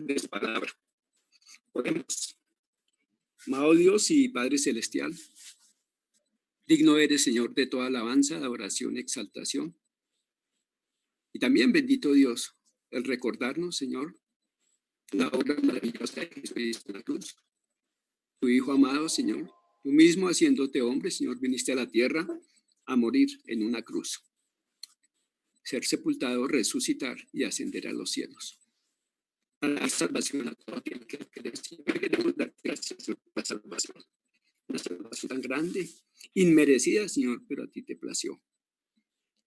de su palabra. Oremos. Amado Dios y Padre Celestial, digno eres, Señor, de toda alabanza, adoración, exaltación. Y también, bendito Dios, el recordarnos, Señor, la obra maravillosa de Jesucristo en la cruz. Tu Hijo amado, Señor, tú mismo haciéndote hombre, Señor, viniste a la tierra a morir en una cruz, ser sepultado, resucitar y ascender a los cielos. Para dar salvación a todo aquel que cree, Señor, queremos dar gracias por la salvación. Una salvación tan grande, inmerecida, Señor, pero a ti te plació.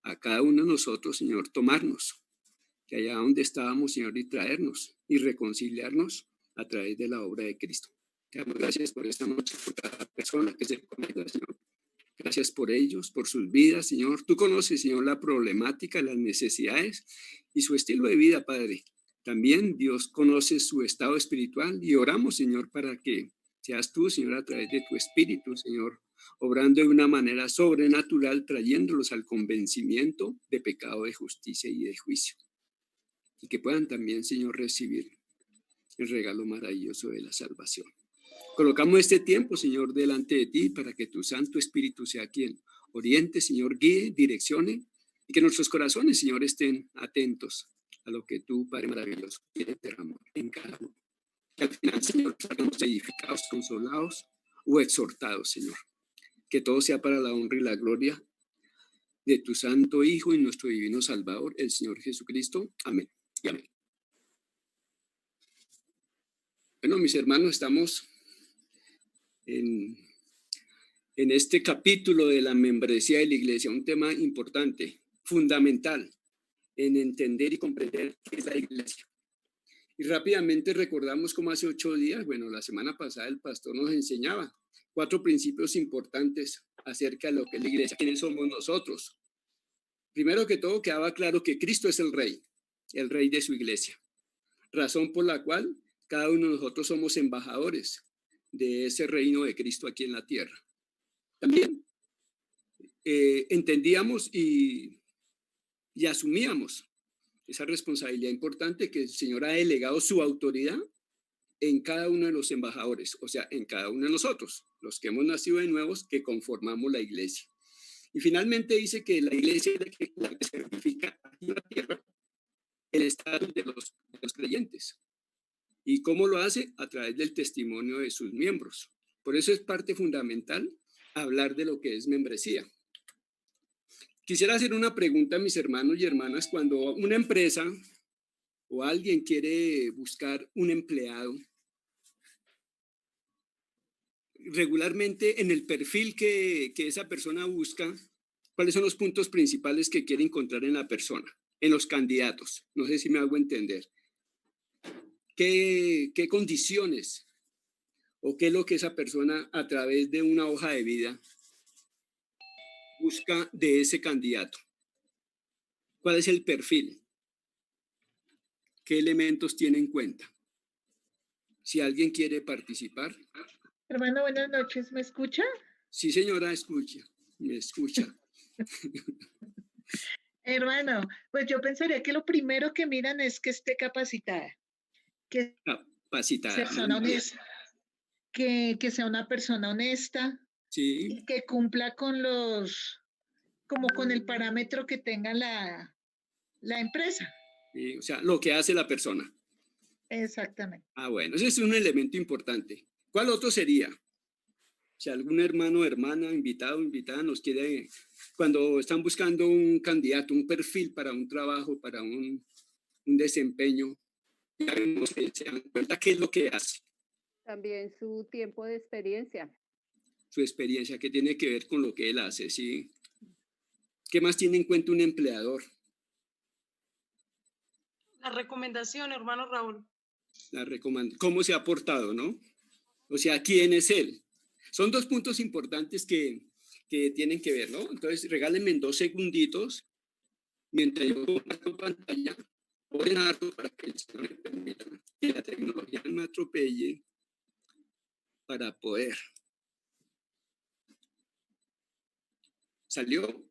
A cada uno de nosotros, Señor, tomarnos, que allá donde estábamos, Señor, y traernos y reconciliarnos a través de la obra de Cristo. Te damos gracias por esta noche, por cada persona que se conecta, Señor. Gracias por ellos, por sus vidas, Señor. Tú conoces, Señor, la problemática, las necesidades y su estilo de vida, Padre. También Dios conoce su estado espiritual y oramos, Señor, para que seas tú, Señor, a través de tu Espíritu, Señor, obrando de una manera sobrenatural, trayéndolos al convencimiento de pecado, de justicia y de juicio. Y que puedan también, Señor, recibir el regalo maravilloso de la salvación. Colocamos este tiempo, Señor, delante de ti para que tu Santo Espíritu sea quien oriente, Señor, guíe, direccione y que nuestros corazones, Señor, estén atentos a lo que tú, Padre maravilloso, quieres derramar en cada uno. Que al final, Señor, salgamos edificados, consolados o exhortados, Señor. Que todo sea para la honra y la gloria de tu Santo Hijo y nuestro divino Salvador, el Señor Jesucristo. Amén y amén. Bueno, mis hermanos, estamos en este capítulo de la membresía de la iglesia, un tema importante, fundamental en entender y comprender qué es la iglesia. Y rápidamente recordamos cómo hace 8 días, bueno, la semana pasada el pastor nos enseñaba 4 principios importantes acerca de lo que es la iglesia, quiénes somos nosotros. Primero que todo, quedaba claro que Cristo es el rey de su iglesia, razón por la cual cada uno de nosotros somos embajadores de ese reino de Cristo aquí en la tierra. También entendíamos y asumíamos esa responsabilidad importante que el Señor ha delegado su autoridad en cada uno de los embajadores, o sea, en cada uno de nosotros, los que hemos nacido de nuevos, que conformamos la iglesia. Y finalmente dice que la iglesia es la que certifica aquí en la tierra el estatus de los creyentes. ¿Y cómo lo hace? A través del testimonio de sus miembros. Por eso es parte fundamental hablar de lo que es membresía. Quisiera hacer una pregunta a mis hermanos y hermanas. Cuando una empresa o alguien quiere buscar un empleado, regularmente en el perfil que esa persona busca, ¿cuáles son los puntos principales que quiere encontrar en la persona, en los candidatos? No sé si me hago entender. ¿Qué condiciones o qué es lo que esa persona a través de una hoja de vida busca de ese candidato? ¿Cuál es el perfil? ¿Qué elementos tiene en cuenta? Si alguien quiere participar. Hermano, buenas noches, ¿me escucha? Sí, señora, me escucha. Hermano, pues yo pensaría que lo primero que miran es que esté capacitada, que Capacitada. sea persona honesta, que sea una persona honesta, sí, y que cumpla con con el parámetro que tenga la empresa. Sí, o sea, lo que hace la persona. Exactamente. Bueno, ese es un elemento importante. ¿Cuál otro sería? Si algún hermano o hermana, invitado o invitada nos quiere, cuando están buscando un candidato, un perfil para un trabajo, para un desempeño, ya vemos que se dan cuenta qué es lo que hace. También su tiempo de experiencia. Su experiencia, que tiene que ver con lo que él hace, ¿sí? ¿Qué más tiene en cuenta un empleador? La recomendación, hermano Raúl. ¿Cómo se ha portado, no? O sea, ¿quién es él? Son 2 puntos importantes que tienen que ver, ¿no? Entonces, regálenme 2 segunditos mientras yo comparto pantalla. Oren harto para que el Señor me permita que la tecnología no me atropelle para poder. ¿Salió?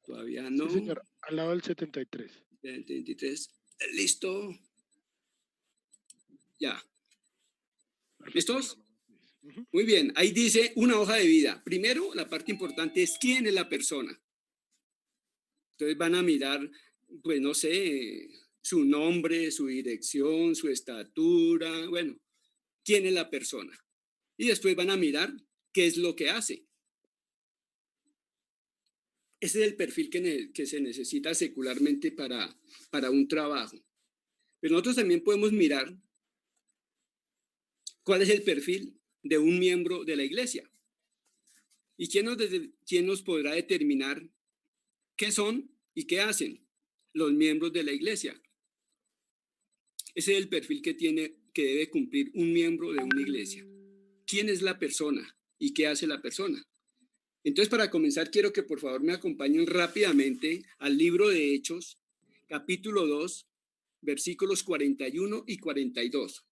Todavía no. Sí, señor, al lado del 73. Del 23. ¿Listo? Ya. ¿Listos? Muy bien. Ahí dice una hoja de vida. Primero, la parte importante es quién es la persona. Entonces van a mirar, pues no sé, su nombre, su dirección, su estatura, bueno, quién es la persona. Y después van a mirar qué es lo que hace. Ese es el perfil que se necesita secularmente para un trabajo. Pero nosotros también podemos mirar cuál es el perfil de un miembro de la iglesia. ¿Y quién nos podrá determinar qué son y qué hacen los miembros de la iglesia? Ese es el perfil que debe cumplir un miembro de una iglesia. ¿Quién es la persona y qué hace la persona? Entonces, para comenzar, quiero que por favor me acompañen rápidamente al libro de Hechos, capítulo 2, versículos 41 y 42.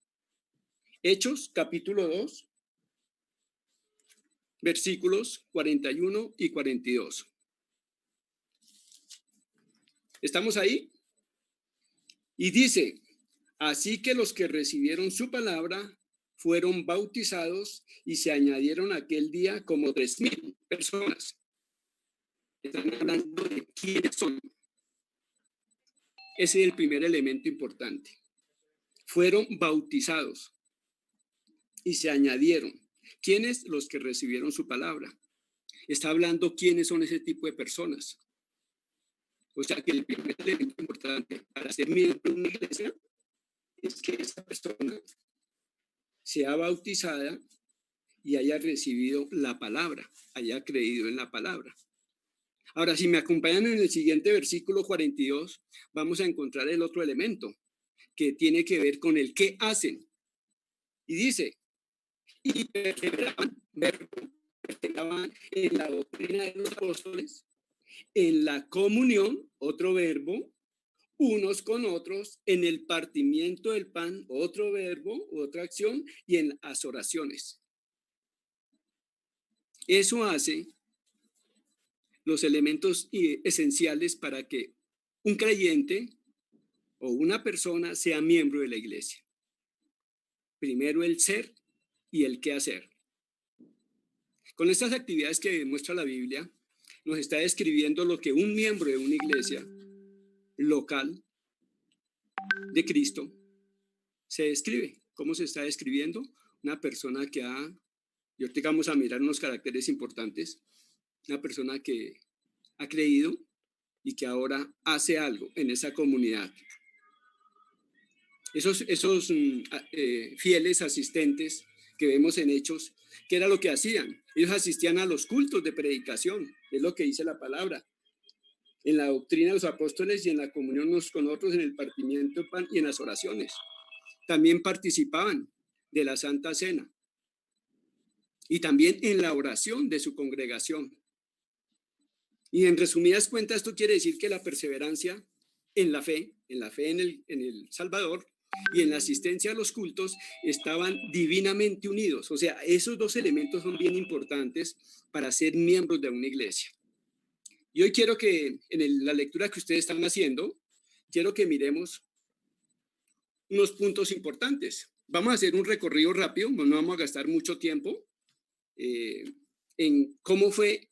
Hechos, capítulo 2, versículos 41 y 42. ¿Estamos ahí? Y dice, así que los que recibieron su palabra fueron bautizados y se añadieron aquel día como 3,000 personas. Están hablando de quiénes son. Ese es el primer elemento importante. Fueron bautizados y se añadieron. ¿Quiénes? Los que recibieron su palabra. Está hablando quiénes son ese tipo de personas. O sea que el primer elemento importante para ser miembro de una iglesia es que esa persona sea bautizada y haya recibido la palabra, haya creído en la palabra. Ahora, si me acompañan en el siguiente versículo 42, vamos a encontrar el otro elemento que tiene que ver con el qué hacen. Y dice, y perseveraban en la doctrina de los apóstoles, en la comunión, otro verbo, unos con otros, en el partimiento del pan, otro verbo, otra acción, y en las oraciones. Eso hace los elementos esenciales para que un creyente o una persona sea miembro de la iglesia. Primero el ser y el qué hacer. Con estas actividades que muestra la Biblia, nos está describiendo lo que un miembro de una iglesia local de Cristo se describe. ¿Cómo se está describiendo? Una persona que y ahorita vamos a mirar unos caracteres importantes, una persona que ha creído y que ahora hace algo en esa comunidad. Esos fieles asistentes que vemos en Hechos, ¿qué era lo que hacían? Ellos asistían a los cultos de predicación, es lo que dice la palabra, en la doctrina de los apóstoles y en la comunión unos con otros, en el partimiento del pan y en las oraciones. También participaban de la Santa Cena y también en la oración de su congregación. Y en resumidas cuentas, esto quiere decir que la perseverancia en la fe en el Salvador y en la asistencia a los cultos estaban divinamente unidos. O sea, esos dos elementos son bien importantes para ser miembros de una iglesia. Y hoy quiero que en la lectura que ustedes están haciendo, quiero que miremos unos puntos importantes. Vamos a hacer un recorrido rápido, no vamos a gastar mucho tiempo en cómo fue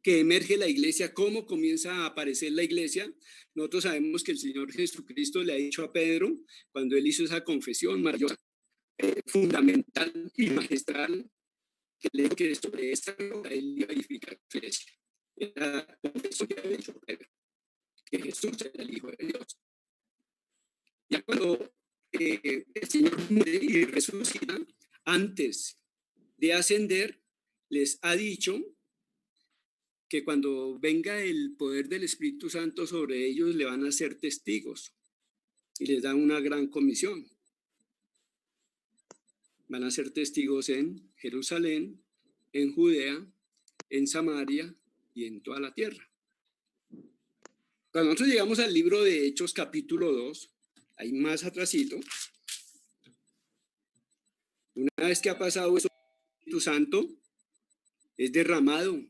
que emerge la iglesia, cómo comienza a aparecer la iglesia. Nosotros sabemos que el Señor Jesucristo le ha dicho a Pedro, cuando él hizo esa confesión mayor, fundamental y magistral, que le dijo que sobre esta roca él iba a edificar la iglesia. Era la confesión que había hecho Pedro, que Jesús era el Hijo de Dios. Ya cuando el Señor muere y resucita, antes de ascender, les ha dicho que cuando venga el poder del Espíritu Santo sobre ellos, le van a ser testigos y les dan una gran comisión. Van a ser testigos en Jerusalén, en Judea, en Samaria y en toda la tierra. Cuando nosotros llegamos al libro de Hechos, capítulo 2, ahí más atrasito, una vez que ha pasado eso, el Espíritu Santo es derramado.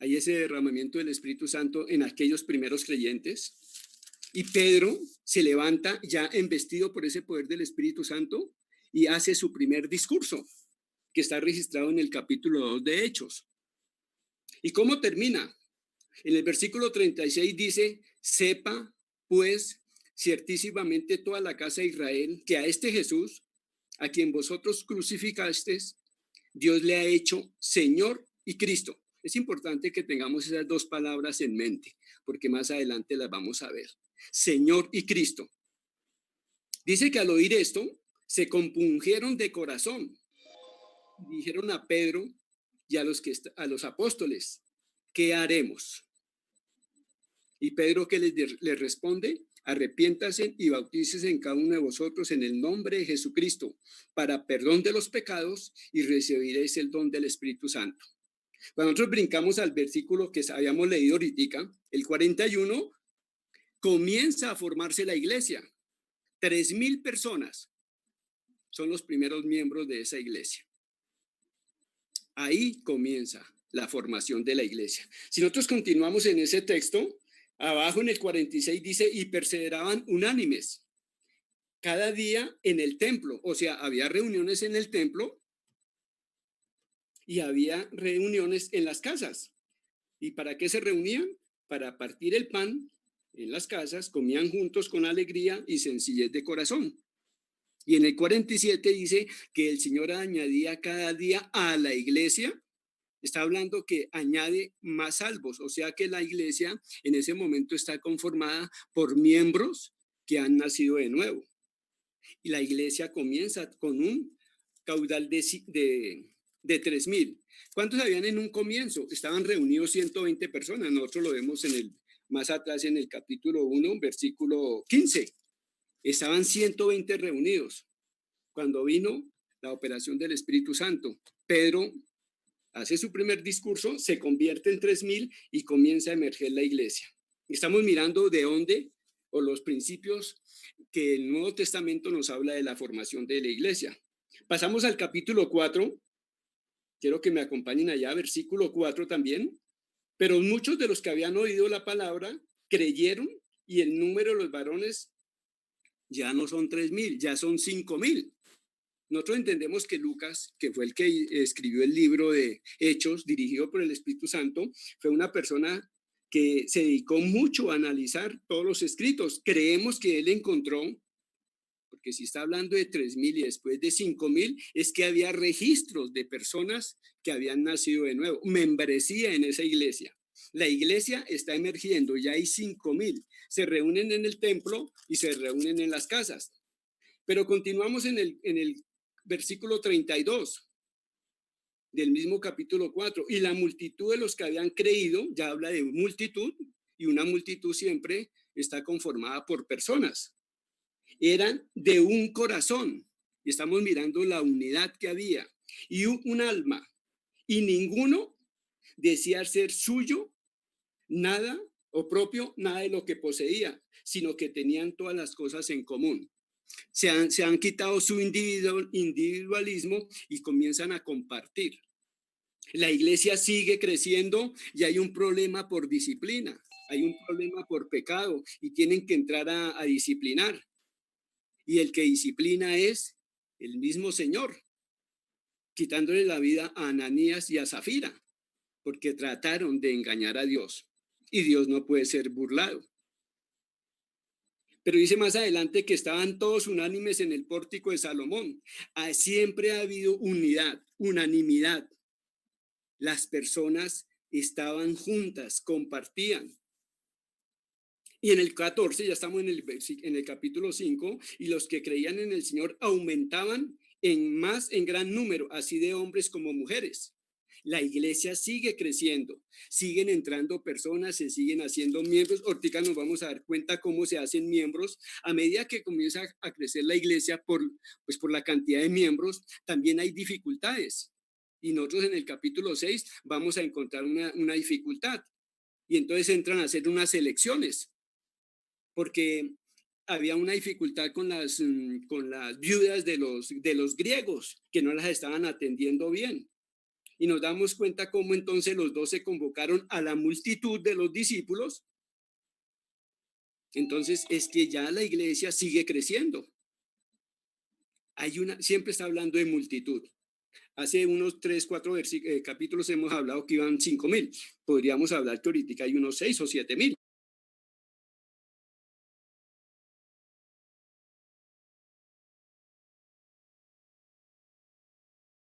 Hay ese derramamiento del Espíritu Santo en aquellos primeros creyentes. Y Pedro se levanta ya embestido por ese poder del Espíritu Santo y hace su primer discurso, que está registrado en el capítulo 2 de Hechos. ¿Y cómo termina? En el versículo 36 dice: sepa pues ciertísimamente toda la casa de Israel que a este Jesús, a quien vosotros crucificasteis, Dios le ha hecho Señor y Cristo. Es importante que tengamos esas dos palabras en mente, porque más adelante las vamos a ver. Señor y Cristo. Dice que al oír esto, se compungieron de corazón. Dijeron a Pedro y a los apóstoles: ¿qué haremos? Y Pedro, ¿qué les responde? Arrepiéntase y bautícese en cada uno de vosotros en el nombre de Jesucristo para perdón de los pecados y recibiréis el don del Espíritu Santo. Cuando nosotros brincamos al versículo que habíamos leído ahorita, el 41, comienza a formarse la iglesia. 3,000 personas son los primeros miembros de esa iglesia. Ahí comienza la formación de la iglesia. Si nosotros continuamos en ese texto, abajo en el 46 dice: y perseveraban unánimes cada día en el templo. O sea, había reuniones en el templo y había reuniones en las casas. ¿Y para qué se reunían? Para partir el pan en las casas, comían juntos con alegría y sencillez de corazón. Y en el 47 dice que el Señor añadía cada día a la iglesia. Está hablando que añade más salvos, o sea que la iglesia en ese momento está conformada por miembros que han nacido de nuevo. Y la iglesia comienza con un caudal de 3,000. ¿Cuántos habían en un comienzo? Estaban reunidos 120 personas. Nosotros lo vemos más atrás en el capítulo 1, versículo 15. Estaban 120 reunidos. Cuando vino la operación del Espíritu Santo, Pedro hace su primer discurso, se convierte en 3,000 y comienza a emerger la iglesia. Estamos mirando de dónde, o los principios que el Nuevo Testamento nos habla de la formación de la iglesia. Pasamos al capítulo 4. Quiero que me acompañen allá, versículo 4 también. Pero muchos de los que habían oído la palabra creyeron, y el número de los varones ya no son 3,000, ya son 5,000. Nosotros entendemos que Lucas, que fue el que escribió el libro de Hechos, dirigido por el Espíritu Santo, fue una persona que se dedicó mucho a analizar todos los escritos. Creemos que él encontró, porque si está hablando de 3,000 y después de 5,000, es que había registros de personas que habían nacido de nuevo, membresía en esa iglesia. La iglesia está emergiendo, ya hay 5,000. Se reúnen en el templo y se reúnen en las casas. Pero continuamos en el versículo 32 del mismo capítulo 4. Y la multitud de los que habían creído, ya habla de multitud, y una multitud siempre está conformada por personas. Eran de un corazón, y estamos mirando la unidad que había, y un alma, y ninguno decía ser suyo nada o propio, nada de lo que poseía, sino que tenían todas las cosas en común. Se han quitado su individualismo y comienzan a compartir. La iglesia sigue creciendo y hay un problema por disciplina, hay un problema por pecado y tienen que entrar a disciplinar. Y el que disciplina es el mismo Señor, quitándole la vida a Ananías y a Zafira, porque trataron de engañar a Dios y Dios no puede ser burlado. Pero dice más adelante que estaban todos unánimes en el pórtico de Salomón. Siempre ha habido unidad, unanimidad. Las personas estaban juntas, compartían. Y en el 14, ya estamos en el capítulo 5, y los que creían en el Señor aumentaban en gran número, así de hombres como mujeres. La iglesia sigue creciendo, siguen entrando personas, se siguen haciendo miembros. Ahorita nos vamos a dar cuenta cómo se hacen miembros. A medida que comienza a crecer la iglesia por la cantidad de miembros, también hay dificultades. Y nosotros en el capítulo 6 vamos a encontrar una dificultad. Y entonces entran a hacer unas elecciones, porque había una dificultad con las viudas de los griegos, que no las estaban atendiendo bien. Y nos damos cuenta cómo entonces los 12 convocaron a la multitud de los discípulos Entonces es que ya la iglesia sigue creciendo. Siempre está hablando de multitud. Hace unos 3, 4 capítulos hemos hablado que iban 5,000. Podríamos hablar que ahorita hay unos 6 o 7,000.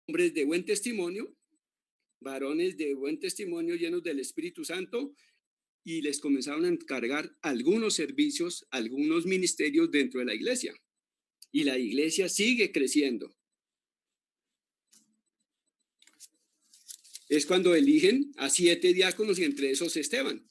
Hombres de buen testimonio, varones de buen testimonio llenos del Espíritu Santo, y les comenzaron a encargar algunos servicios, algunos ministerios dentro de la iglesia. Y la iglesia sigue creciendo. Es cuando eligen a 7 diáconos y entre esos Esteban.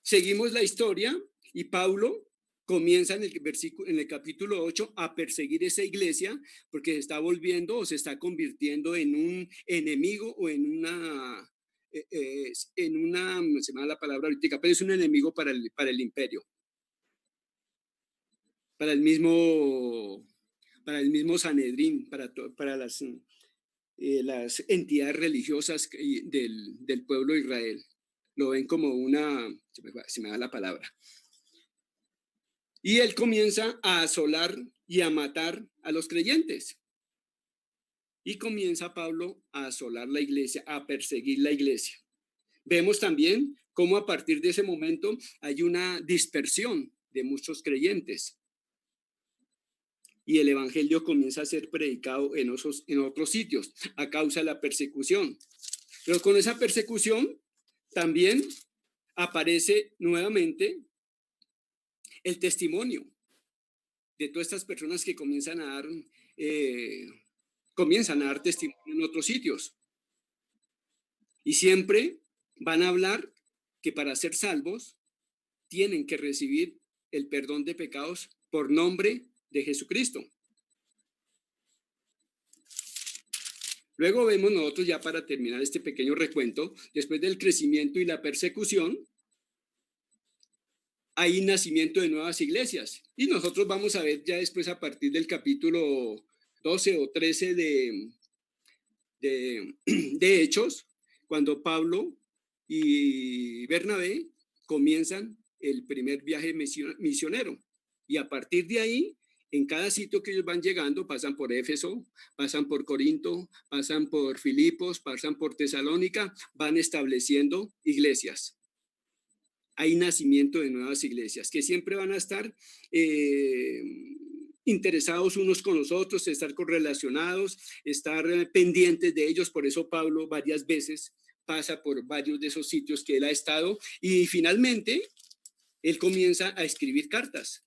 Seguimos la historia y Pablo comienza en el capítulo 8 a perseguir esa iglesia porque se está volviendo o se está convirtiendo en un enemigo o en una, se me da la palabra ahorita, pero es un enemigo para el imperio, para el mismo Sanedrín, para las entidades religiosas del pueblo de Israel. Lo ven como se me da la palabra. Y él comienza a asolar y a matar a los creyentes. Y comienza Pablo a asolar la iglesia, a perseguir la iglesia. Vemos también cómo a partir de ese momento hay una dispersión de muchos creyentes. Y el evangelio comienza a ser predicado en otros sitios a causa de la persecución. Pero con esa persecución también aparece nuevamente el testimonio de todas estas personas que comienzan a dar testimonio en otros sitios. Y siempre van a hablar que para ser salvos tienen que recibir el perdón de pecados por nombre de Jesucristo. Luego vemos nosotros, ya para terminar este pequeño recuento, después del crecimiento y la persecución, hay nacimiento de nuevas iglesias. Y nosotros vamos a ver ya después a partir del capítulo 12 o 13 de Hechos, cuando Pablo y Bernabé comienzan el primer viaje misionero. Y a partir de ahí, en cada sitio que ellos van llegando, pasan por Éfeso, pasan por Corinto, pasan por Filipos, pasan por Tesalónica, van estableciendo iglesias. Hay nacimiento de nuevas iglesias que siempre van a estar interesados unos con los otros, estar correlacionados, estar pendientes de ellos. Por eso Pablo varias veces pasa por varios de esos sitios que él ha estado y finalmente él comienza a escribir cartas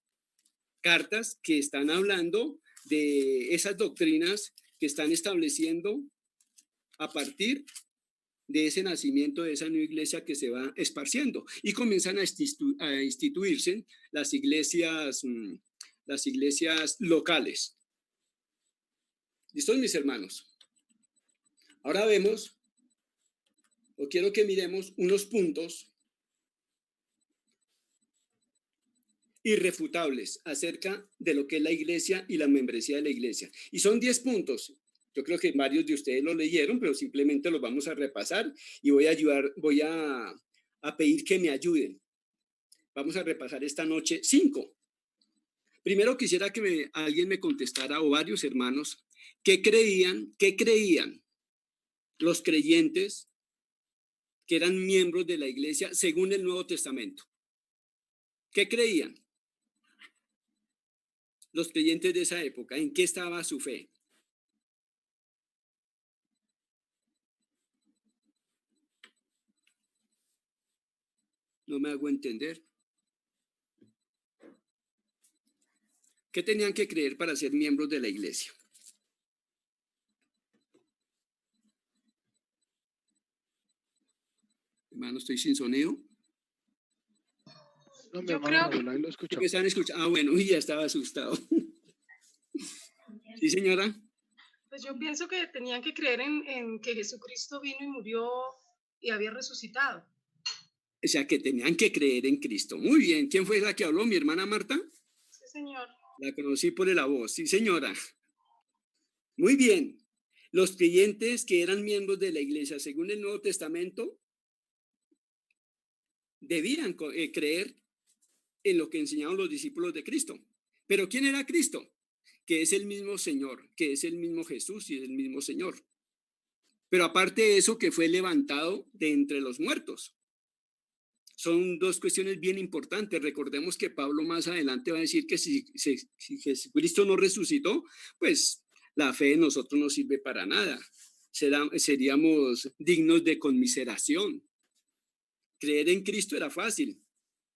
que están hablando de esas doctrinas que están estableciendo a partir de ese nacimiento de esa nueva iglesia que se va esparciendo y comienzan a instituirse las iglesias locales. ¿Listos, mis hermanos? Ahora quiero que miremos unos puntos irrefutables acerca de lo que es la iglesia y la membresía de la iglesia. Y son 10 puntos. Yo creo que varios de ustedes lo leyeron, pero simplemente los vamos a repasar y voy a pedir que me ayuden. Vamos a repasar esta noche 5. Primero quisiera que alguien me contestara, o varios hermanos, ¿qué creían los creyentes que eran miembros de la iglesia según el Nuevo Testamento? ¿Qué creían los creyentes de esa época? ¿En qué estaba su fe? No me hago entender. ¿Qué tenían que creer para ser miembros de la iglesia? Hermano, estoy sin sonido. No, mi Yo hermano, creo- ahí lo escucho. ¿Me están escuchando? Ah, bueno, ya estaba asustado. Sí, señora. Pues yo pienso que tenían que creer en que Jesucristo vino y murió y había resucitado. O sea, que tenían que creer en Cristo. Muy bien. ¿Quién fue la que habló? ¿Mi hermana Marta? Sí, señor. La conocí por la voz. Sí, señora. Muy bien. Los creyentes que eran miembros de la iglesia, según el Nuevo Testamento, debían creer en lo que enseñaban los discípulos de Cristo. Pero ¿quién era Cristo? Que es el mismo Señor, que es el mismo Jesús y el mismo Señor. Pero aparte de eso, que fue levantado de entre los muertos. Son dos cuestiones bien importantes. Recordemos que Pablo más adelante va a decir que si Jesucristo no resucitó, pues la fe de nosotros no sirve para nada. Seríamos dignos de conmiseración. Creer en Cristo era fácil,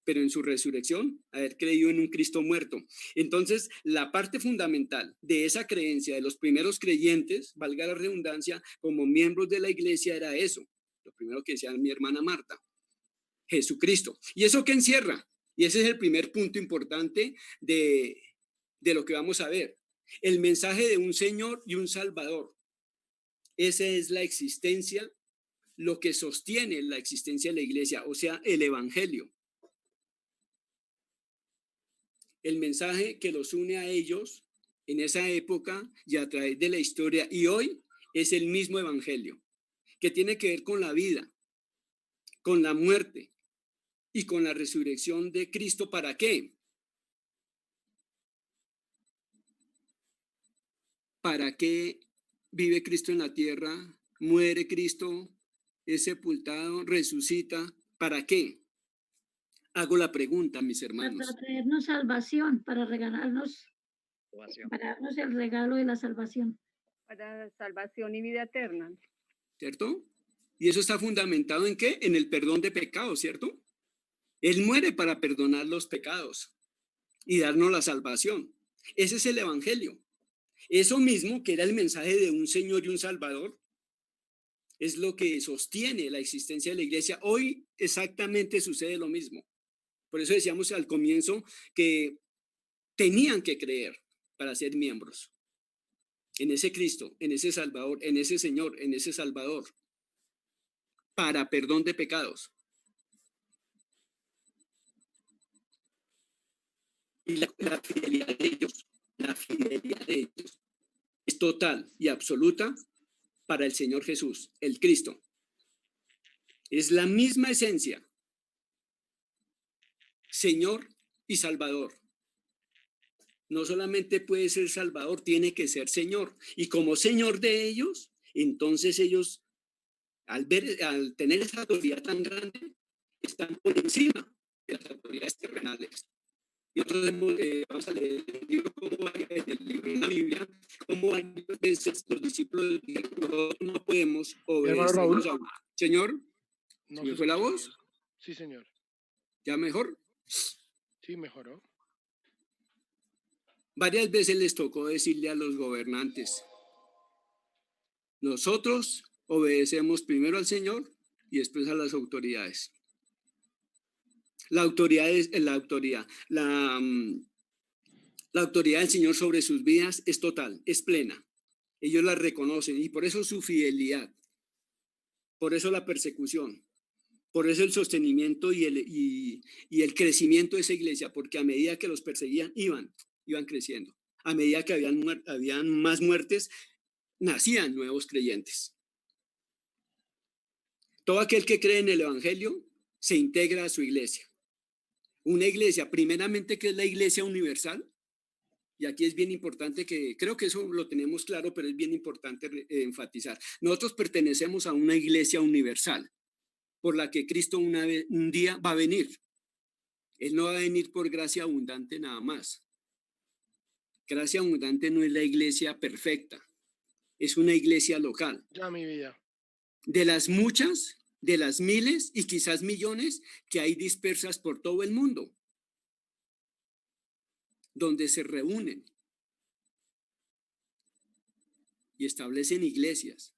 pero en su resurrección, haber creído en un Cristo muerto. Entonces, la parte fundamental de esa creencia de los primeros creyentes, valga la redundancia, como miembros de la iglesia, era eso. Lo primero que decía mi hermana Marta, Jesucristo. ¿Y eso qué encierra? Y ese es el primer punto importante de lo que vamos a ver. El mensaje de un Señor y un Salvador. Esa es la existencia, lo que sostiene la existencia de la iglesia, o sea, el Evangelio. El mensaje que los une a ellos en esa época y a través de la historia y hoy es el mismo Evangelio, que tiene que ver con la vida, con la muerte y con la resurrección de Cristo. ¿Para qué? ¿Para qué vive Cristo en la tierra? Muere Cristo, es sepultado, resucita. ¿Para qué? Hago la pregunta, mis hermanos. Para traernos salvación, para regalarnos, para darnos el regalo de la salvación. Para salvación y vida eterna. ¿Cierto? Y eso está fundamentado ¿en qué? En el perdón de pecados, ¿cierto? Él muere para perdonar los pecados y darnos la salvación. Ese es el Evangelio. Eso mismo que era el mensaje de un Señor y un Salvador, es lo que sostiene la existencia de la iglesia. Hoy exactamente sucede lo mismo. Por eso decíamos al comienzo que tenían que creer para ser miembros en ese Cristo, en ese Salvador, en ese Señor, en ese Salvador, para perdón de pecados. Y la fidelidad de ellos es total y absoluta para el Señor Jesús, el Cristo. Es la misma esencia, Señor y Salvador. No solamente puede ser Salvador, tiene que ser Señor. Y como Señor de ellos, entonces ellos, al tener esa autoridad tan grande, están por encima de las autoridades terrenales. Y nosotros vamos a leer el libro, el libro de la Biblia, cómo varias veces los discípulos no podemos obedecernos a un Señor. No ¿Me fue la voz? Sí, señor. ¿Ya mejor? Sí, mejoró. Varias veces les tocó decirle a los gobernantes, nosotros obedecemos primero al Señor y después a las autoridades. La autoridad del Señor sobre sus vidas es total, es plena. Ellos la reconocen y por eso su fidelidad, por eso la persecución, por eso el sostenimiento y el crecimiento de esa iglesia, porque a medida que los perseguían, iban creciendo. A medida que habían más muertes, nacían nuevos creyentes. Todo aquel que cree en el Evangelio se integra a su iglesia. Una iglesia, primeramente, que es la iglesia universal, y aquí es bien importante que, creo que eso lo tenemos claro, pero es bien importante enfatizar. Nosotros pertenecemos a una iglesia universal, por la que Cristo un día va a venir. Él no va a venir por gracia abundante nada más. Gracia abundante no es la iglesia perfecta, es una iglesia local. Ya, mi vida. De las muchas, de las miles y quizás millones que hay dispersas por todo el mundo, donde se reúnen y establecen iglesias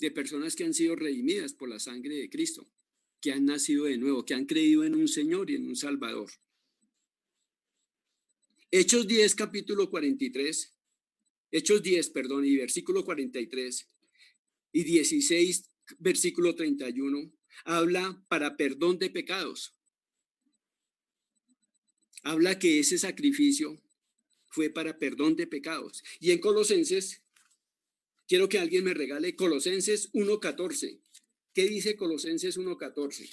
de personas que han sido redimidas por la sangre de Cristo, que han nacido de nuevo, que han creído en un Señor y en un Salvador. Hechos 10, capítulo 43, Hechos 10, perdón, y versículo 43 y 16, versículo 31, habla para perdón de pecados. Habla que ese sacrificio fue para perdón de pecados. Y en Colosenses, quiero que alguien me regale Colosenses 1:14. ¿Qué dice Colosenses 1:14?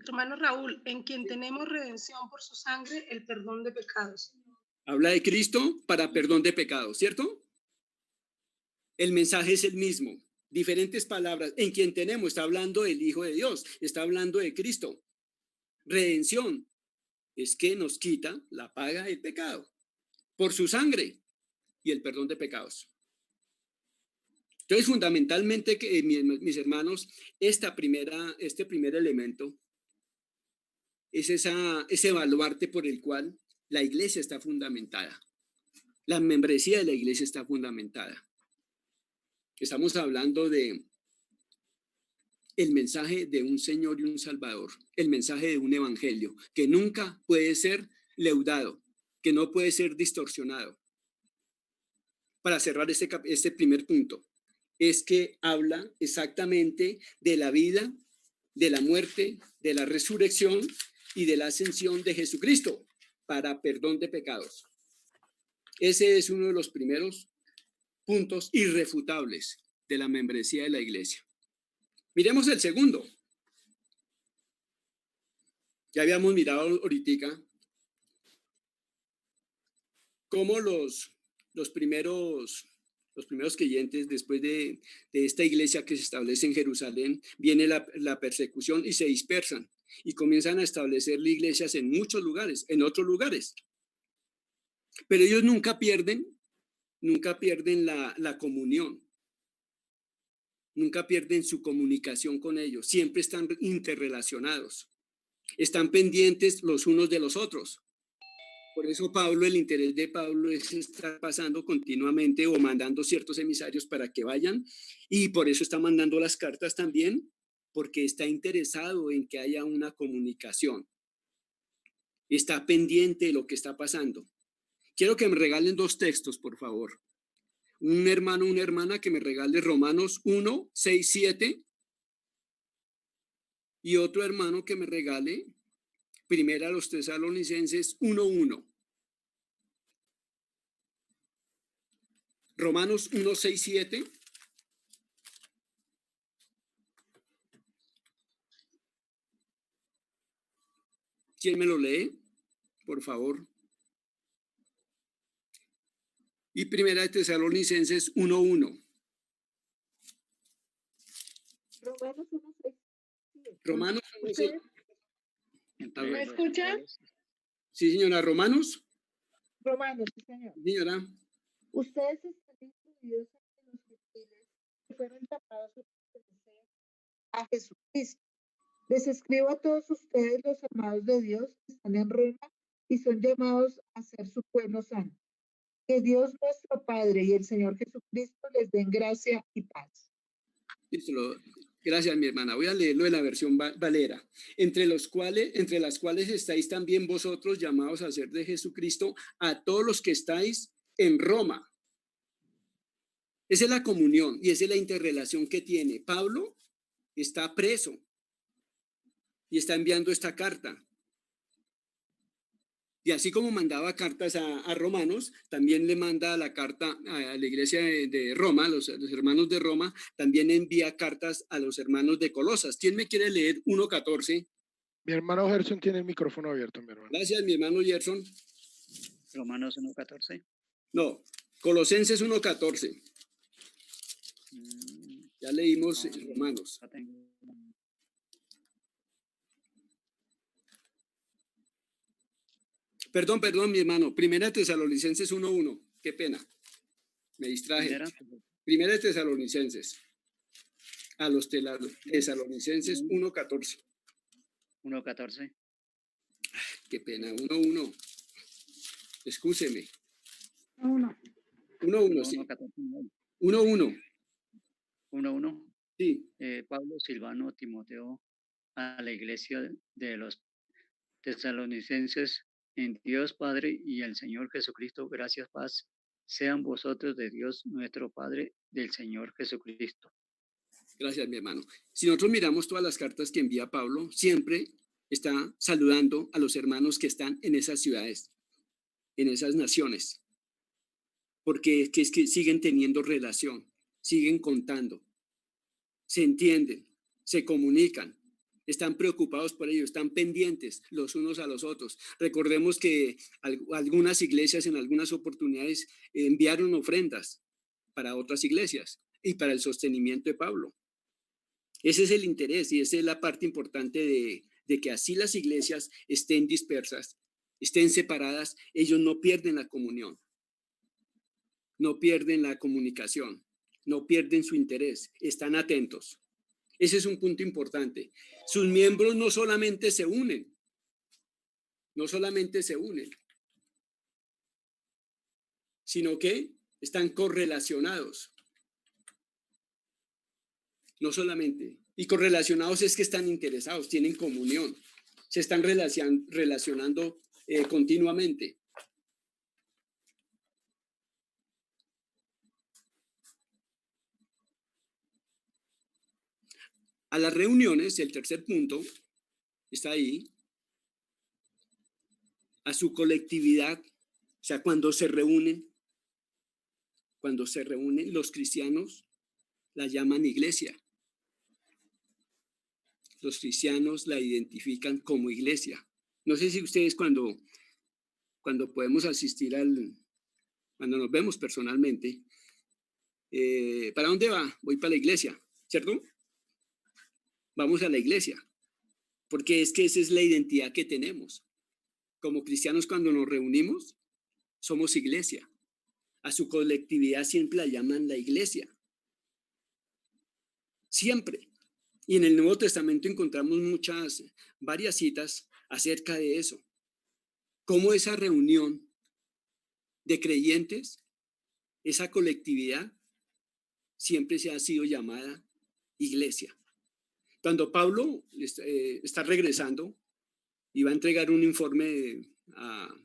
Hermano Raúl, en quien tenemos redención por su sangre, el perdón de pecados. Habla de Cristo para perdón de pecados, ¿cierto? El mensaje es el mismo. Diferentes palabras. En quien tenemos, está hablando del Hijo de Dios, está hablando de Cristo. Redención es que nos quita la paga del pecado por su sangre y el perdón de pecados. Entonces, fundamentalmente, mis hermanos, este primer elemento es ese baluarte por el cual la iglesia está fundamentada. La membresía de la iglesia está fundamentada. Estamos hablando de el mensaje de un Señor y un Salvador, el mensaje de un evangelio que nunca puede ser leudado, que no puede ser distorsionado. Para cerrar este primer punto, es que habla exactamente de la vida, de la muerte, de la resurrección y de la ascensión de Jesucristo para perdón de pecados. Ese es uno de los primeros puntos irrefutables de la membresía de la iglesia. Miremos el segundo. Ya habíamos mirado ahorita cómo los primeros creyentes, después de esta iglesia que se establece en Jerusalén, viene la persecución y se dispersan y comienzan a establecer iglesias en muchos lugares, en otros lugares. Pero ellos nunca pierden la comunión. Nunca pierden su comunicación con ellos, siempre están interrelacionados, están pendientes los unos de los otros. Por eso el interés de Pablo es estar pasando continuamente o mandando ciertos emisarios para que vayan, y por eso está mandando las cartas también, porque está interesado en que haya una comunicación, está pendiente de lo que está pasando. Quiero que me regalen 2 textos, por favor. Un hermano, una hermana que me regale Romanos 1, 6, 7. Y otro hermano que me regale Primera a los Tesalonicenses 1, 1. Romanos 1, 6, 7. ¿Quién me lo lee? Por favor. Y Primera de Tesalonicenses 1, 1. Romanos 1, 6. Romanos 1, 6. ¿Me escuchan? Sí, señora. Romanos. Romanos, sí, señor. Señora. Ustedes están incluidos en los gentiles que fueron llamados a pertenecer a Jesucristo. Les escribo a todos ustedes, los amados de Dios, que están en Roma y son llamados a ser su pueblo santo. Que Dios nuestro Padre y el Señor Jesucristo les den gracia y paz. Gracias, mi hermana. Voy a leerlo en la versión Valera. Entre las cuales estáis también vosotros llamados a ser de Jesucristo, a todos los que estáis en Roma. Esa es la comunión y esa es la interrelación que tiene. Pablo está preso y está enviando esta carta. Y así como mandaba cartas a romanos, también le manda la carta a la iglesia de Roma, los hermanos de Roma, también envía cartas a los hermanos de Colosas. ¿Quién me quiere leer 1:14? Mi hermano Gerson tiene el micrófono abierto, mi hermano. Gracias, mi hermano Gerson. Romanos 1:14. No, Colosenses 1:14. Ya leímos Romanos. Perdón, mi hermano. Primera Tesalonicenses 1:1. Qué pena. Me distraje. Primera Tesalonicenses. A los Tesalonicenses 1:14. 1:14. Qué pena. 1:1. Excúseme. 1:1. Sí. 1:14. 1:1. 1:1. Sí. Pablo, Silvano, Timoteo, a la iglesia de los tesalonicenses, en Dios Padre y el Señor Jesucristo, gracias, paz, sean vosotros de Dios nuestro Padre, del Señor Jesucristo. Gracias, mi hermano. Si nosotros miramos todas las cartas que envía Pablo, siempre está saludando a los hermanos que están en esas ciudades, en esas naciones, porque es que siguen teniendo relación, siguen contando, se entienden, se comunican. están preocupados por ello, están pendientes los unos a los otros. Recordemos que algunas iglesias en algunas oportunidades enviaron ofrendas para otras iglesias y para el sostenimiento de Pablo. Ese es el interés y esa es la parte importante de que así las iglesias estén dispersas, estén separadas, ellos no pierden la comunión, no pierden la comunicación, no pierden su interés, están atentos. Ese es un punto importante. Sus miembros no solamente se unen, sino que están correlacionados. No solamente. Y correlacionados es que están interesados, tienen comunión, se están relacionando continuamente. A las reuniones, el tercer punto, está ahí, a su colectividad, o sea, cuando se reúnen, los cristianos la llaman iglesia. Los cristianos la identifican como iglesia. No sé si ustedes cuando podemos asistir cuando nos vemos personalmente, ¿para dónde va? Voy para la iglesia, ¿cierto? Vamos a la iglesia, porque es que esa es la identidad que tenemos. Como cristianos cuando nos reunimos, somos iglesia. A su colectividad siempre la llaman la iglesia. Siempre. Y en el Nuevo Testamento encontramos varias citas acerca de eso. Cómo esa reunión de creyentes, esa colectividad, siempre se ha sido llamada iglesia. Cuando Pablo está regresando y va a entregar un informe,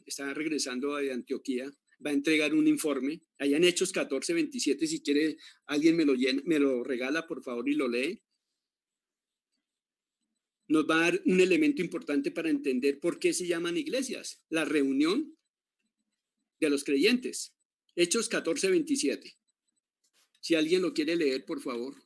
está regresando de Antioquía, va a entregar un informe, allá en Hechos 14:27, si quiere alguien me lo regala por favor y lo lee. Nos va a dar un elemento importante para entender por qué se llaman iglesias, la reunión de los creyentes. Hechos 14:27. Si alguien lo quiere leer, por favor.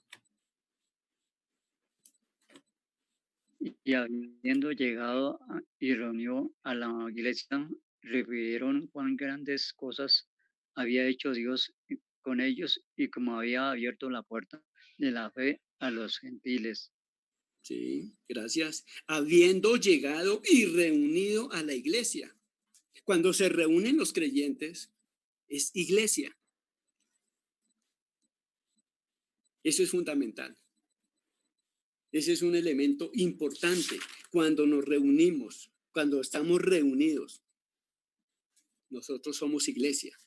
Y habiendo llegado y reunió a la iglesia, refirieron cuán grandes cosas había hecho Dios con ellos y cómo había abierto la puerta de la fe a los gentiles. Sí, gracias. Habiendo llegado y reunido a la iglesia. Cuando se reúnen los creyentes, es iglesia. Eso es fundamental. Ese es un elemento importante. Cuando nos reunimos, cuando estamos reunidos, nosotros somos iglesia.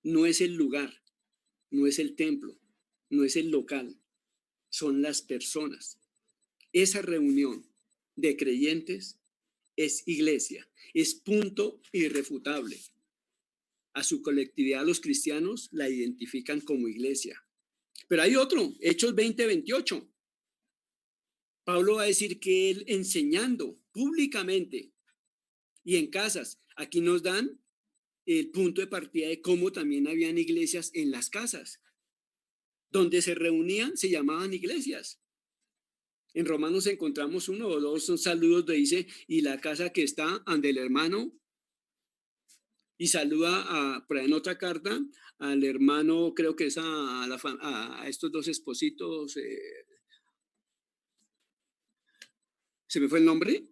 No es el lugar, no es el templo, no es el local, son las personas. Esa reunión de creyentes es iglesia, es punto irrefutable. A su colectividad los cristianos la identifican como iglesia. Pero hay otro, Hechos 20:28. Pablo va a decir que él enseñando públicamente y en casas, aquí nos dan el punto de partida de cómo también habían iglesias en las casas. Donde se reunían se llamaban iglesias. En Romanos encontramos 1 o 2 son saludos donde dice, y la casa que está ante el hermano, y saluda por ahí en otra carta al hermano, creo que es a estos dos espositos, se me fue el nombre,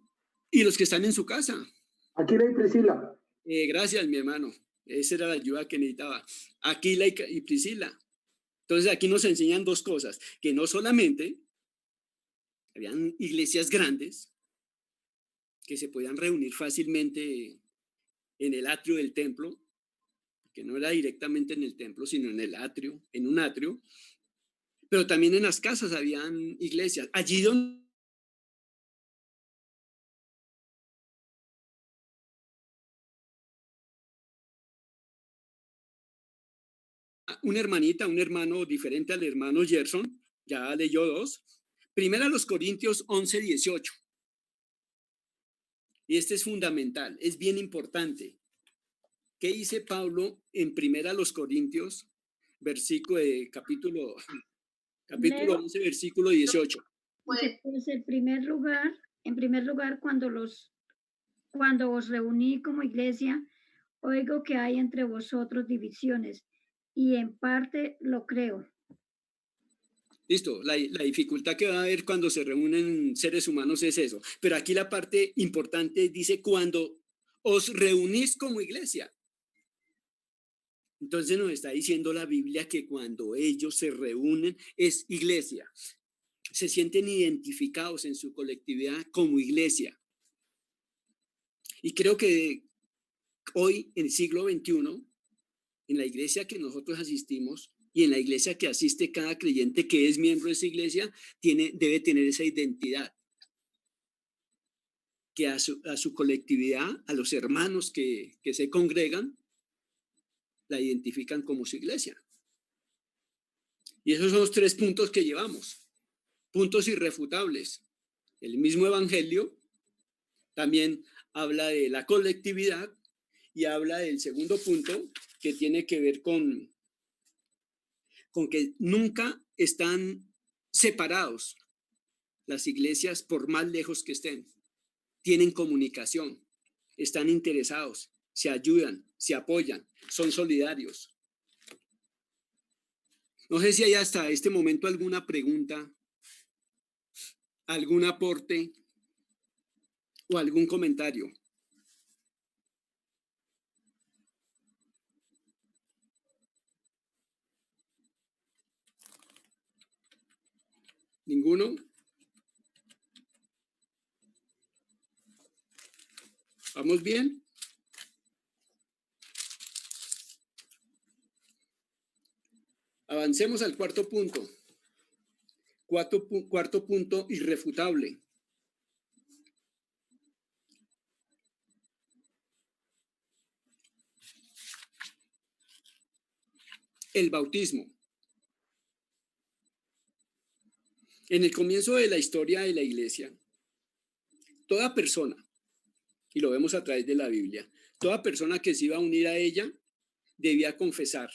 y los que están en su casa. Aquila y Priscila. Gracias, mi hermano. Esa era la ayuda que necesitaba. Aquila y Priscila. Entonces aquí nos enseñan dos cosas, que no solamente habían iglesias grandes que se podían reunir fácilmente en el atrio del templo, que no era directamente en el templo, sino en el atrio, en un atrio, pero también en las casas habían iglesias. Allí donde una hermanita, un hermano diferente al hermano Gerson, ya leyó 2. Primera a los Corintios 11:18. Y este es fundamental, es bien importante. ¿Qué dice Pablo en Primera a los Corintios, capítulo 11, versículo 18? Dice, pues en primer lugar, cuando os reuní como iglesia, oigo que hay entre vosotros divisiones, y en parte lo creo. Listo, la dificultad que va a haber cuando se reúnen seres humanos es eso. Pero aquí la parte importante dice cuando os reunís como iglesia. Entonces nos está diciendo la Biblia que cuando ellos se reúnen es iglesia. Se sienten identificados en su colectividad como iglesia. Y creo que hoy, en el siglo XXI, en la iglesia que nosotros asistimos y en la iglesia que asiste cada creyente que es miembro de esa iglesia, debe tener esa identidad. Que a su colectividad, a los hermanos que se congregan, la identifican como su iglesia. Y esos son los 3 puntos que llevamos. Puntos irrefutables. El mismo evangelio también habla de la colectividad y habla del segundo punto que tiene que ver con que nunca están separados las iglesias por más lejos que estén. Tienen comunicación, están interesados, se ayudan, se apoyan, son solidarios. No sé si hay hasta este momento alguna pregunta, algún aporte o algún comentario. ¿Ninguno? ¿Vamos bien? Avancemos al cuarto punto. Cuarto punto irrefutable. El bautismo. En el comienzo de la historia de la iglesia, toda persona, y lo vemos a través de la Biblia, toda persona que se iba a unir a ella debía confesar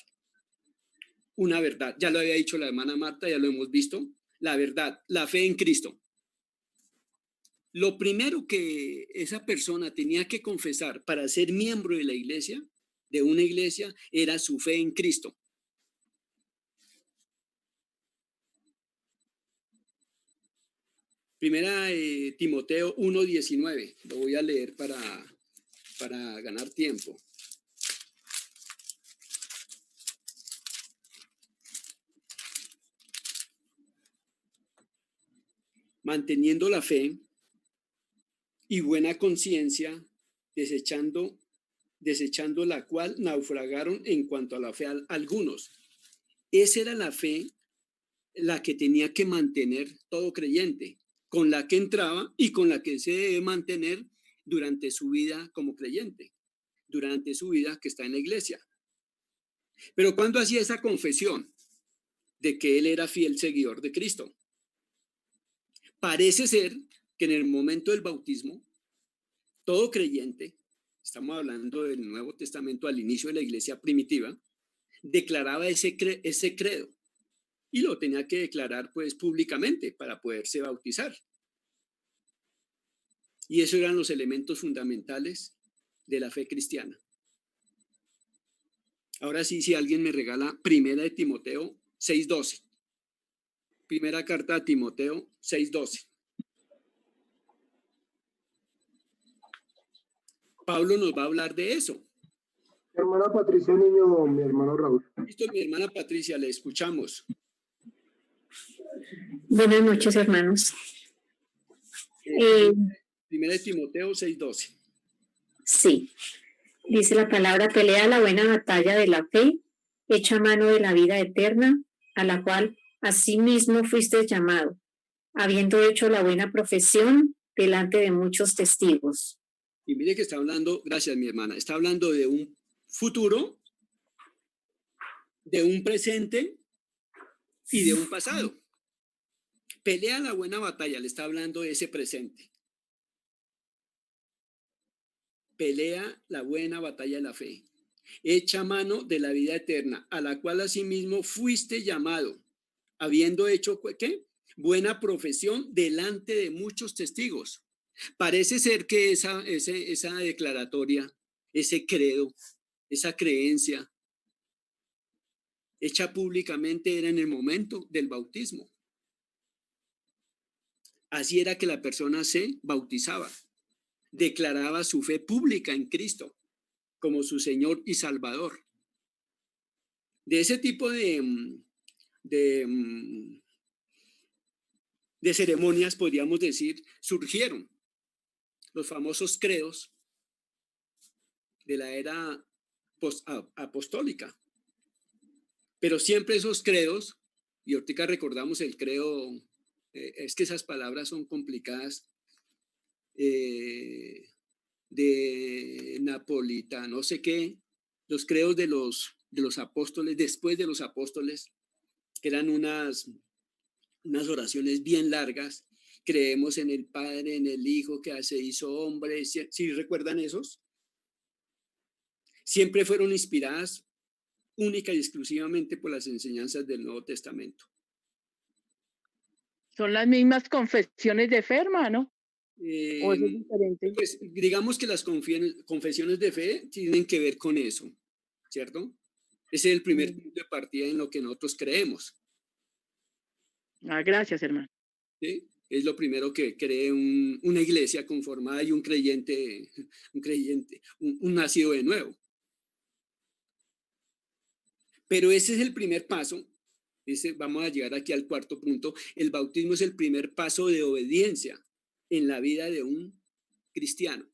una verdad. Ya lo había dicho la hermana Marta, ya lo hemos visto. La verdad, la fe en Cristo. Lo primero que esa persona tenía que confesar para ser miembro de la iglesia, de una iglesia, era su fe en Cristo. Primera Timoteo 1:19. Lo voy a leer para ganar tiempo. Manteniendo la fe y buena conciencia, desechando la cual naufragaron en cuanto a la fe algunos. Esa era la fe la que tenía que mantener todo creyente, con la que entraba y con la que se debe mantener durante su vida como creyente, durante su vida que está en la iglesia. Pero ¿cuándo hacía esa confesión de que él era fiel seguidor de Cristo? Parece ser que en el momento del bautismo, todo creyente, estamos hablando del Nuevo Testamento al inicio de la iglesia primitiva, declaraba ese credo y lo tenía que declarar pues públicamente para poderse bautizar. Y esos eran los elementos fundamentales de la fe cristiana. Ahora sí, si alguien me regala Primera de Timoteo 6:12. Primera carta a Timoteo 6:12. Pablo nos va a hablar de eso. Mi hermana Patricia Niño, mi hermano Raúl. Listo, mi hermana Patricia, le escuchamos. Buenas noches, hermanos. Primera de Timoteo 6:12. Sí, dice la palabra: pelea la buena batalla de la fe, echa mano de la vida eterna, a la cual asimismo fuiste llamado, habiendo hecho la buena profesión delante de muchos testigos. Y mire que está hablando, gracias mi hermana, está hablando de un futuro, de un presente y de un pasado. Pelea la buena batalla, le está hablando de ese presente. Pelea la buena batalla de la fe. Echa mano de la vida eterna, a la cual asimismo fuiste llamado, habiendo hecho, ¿qué? buena profesión delante de muchos testigos. Parece ser que esa declaratoria, ese credo, esa creencia hecha públicamente era en el momento del bautismo. Así era que la persona se bautizaba, declaraba su fe pública en Cristo como su Señor y Salvador. De ese tipo de ceremonias, podríamos decir, surgieron los famosos credos de la era apostólica. Pero siempre esos credos, y ahorita recordamos el credo, es que esas palabras son complicadas, de Napolita, no sé qué, los credos de los apóstoles, después de los apóstoles, que eran unas oraciones bien largas. Creemos en el Padre, en el Hijo que se hizo hombre. ¿Sí recuerdan esos? Siempre fueron inspiradas única y exclusivamente por las enseñanzas del Nuevo Testamento. Son las mismas confesiones de fe, hermano. ¿O es diferente? Pues digamos que las confesiones de fe tienen que ver con eso, ¿cierto? Ese es el primer punto de partida en lo que nosotros creemos. Gracias, hermano. ¿Sí? Es lo primero que cree una iglesia conformada y un creyente, un nacido de nuevo. Pero ese es el primer paso. Vamos a llegar aquí al cuarto punto. El bautismo es el primer paso de obediencia en la vida de un cristiano.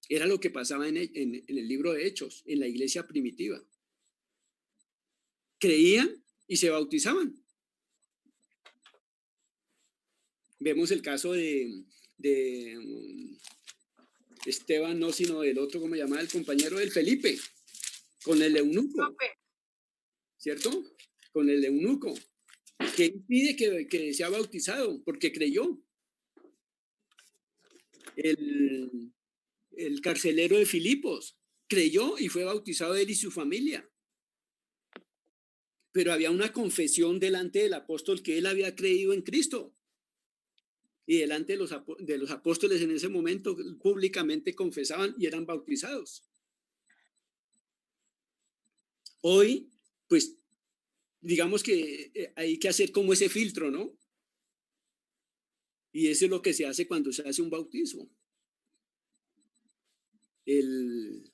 Era lo que pasaba en el libro de Hechos, en la iglesia primitiva. Creían y se bautizaban. Vemos el caso de Esteban, no, sino del otro, ¿cómo se llama? El compañero del Felipe, con el eunuco, ¿cierto? Con el eunuco, que impide que sea bautizado, porque creyó. El carcelero de Filipos creyó y fue bautizado él y su familia. Pero había una confesión delante del apóstol que él había creído en Cristo. Y delante de los apóstoles en ese momento públicamente confesaban y eran bautizados. Hoy, pues, digamos que hay que hacer como ese filtro, ¿no? Y eso es lo que se hace cuando se hace un bautismo. El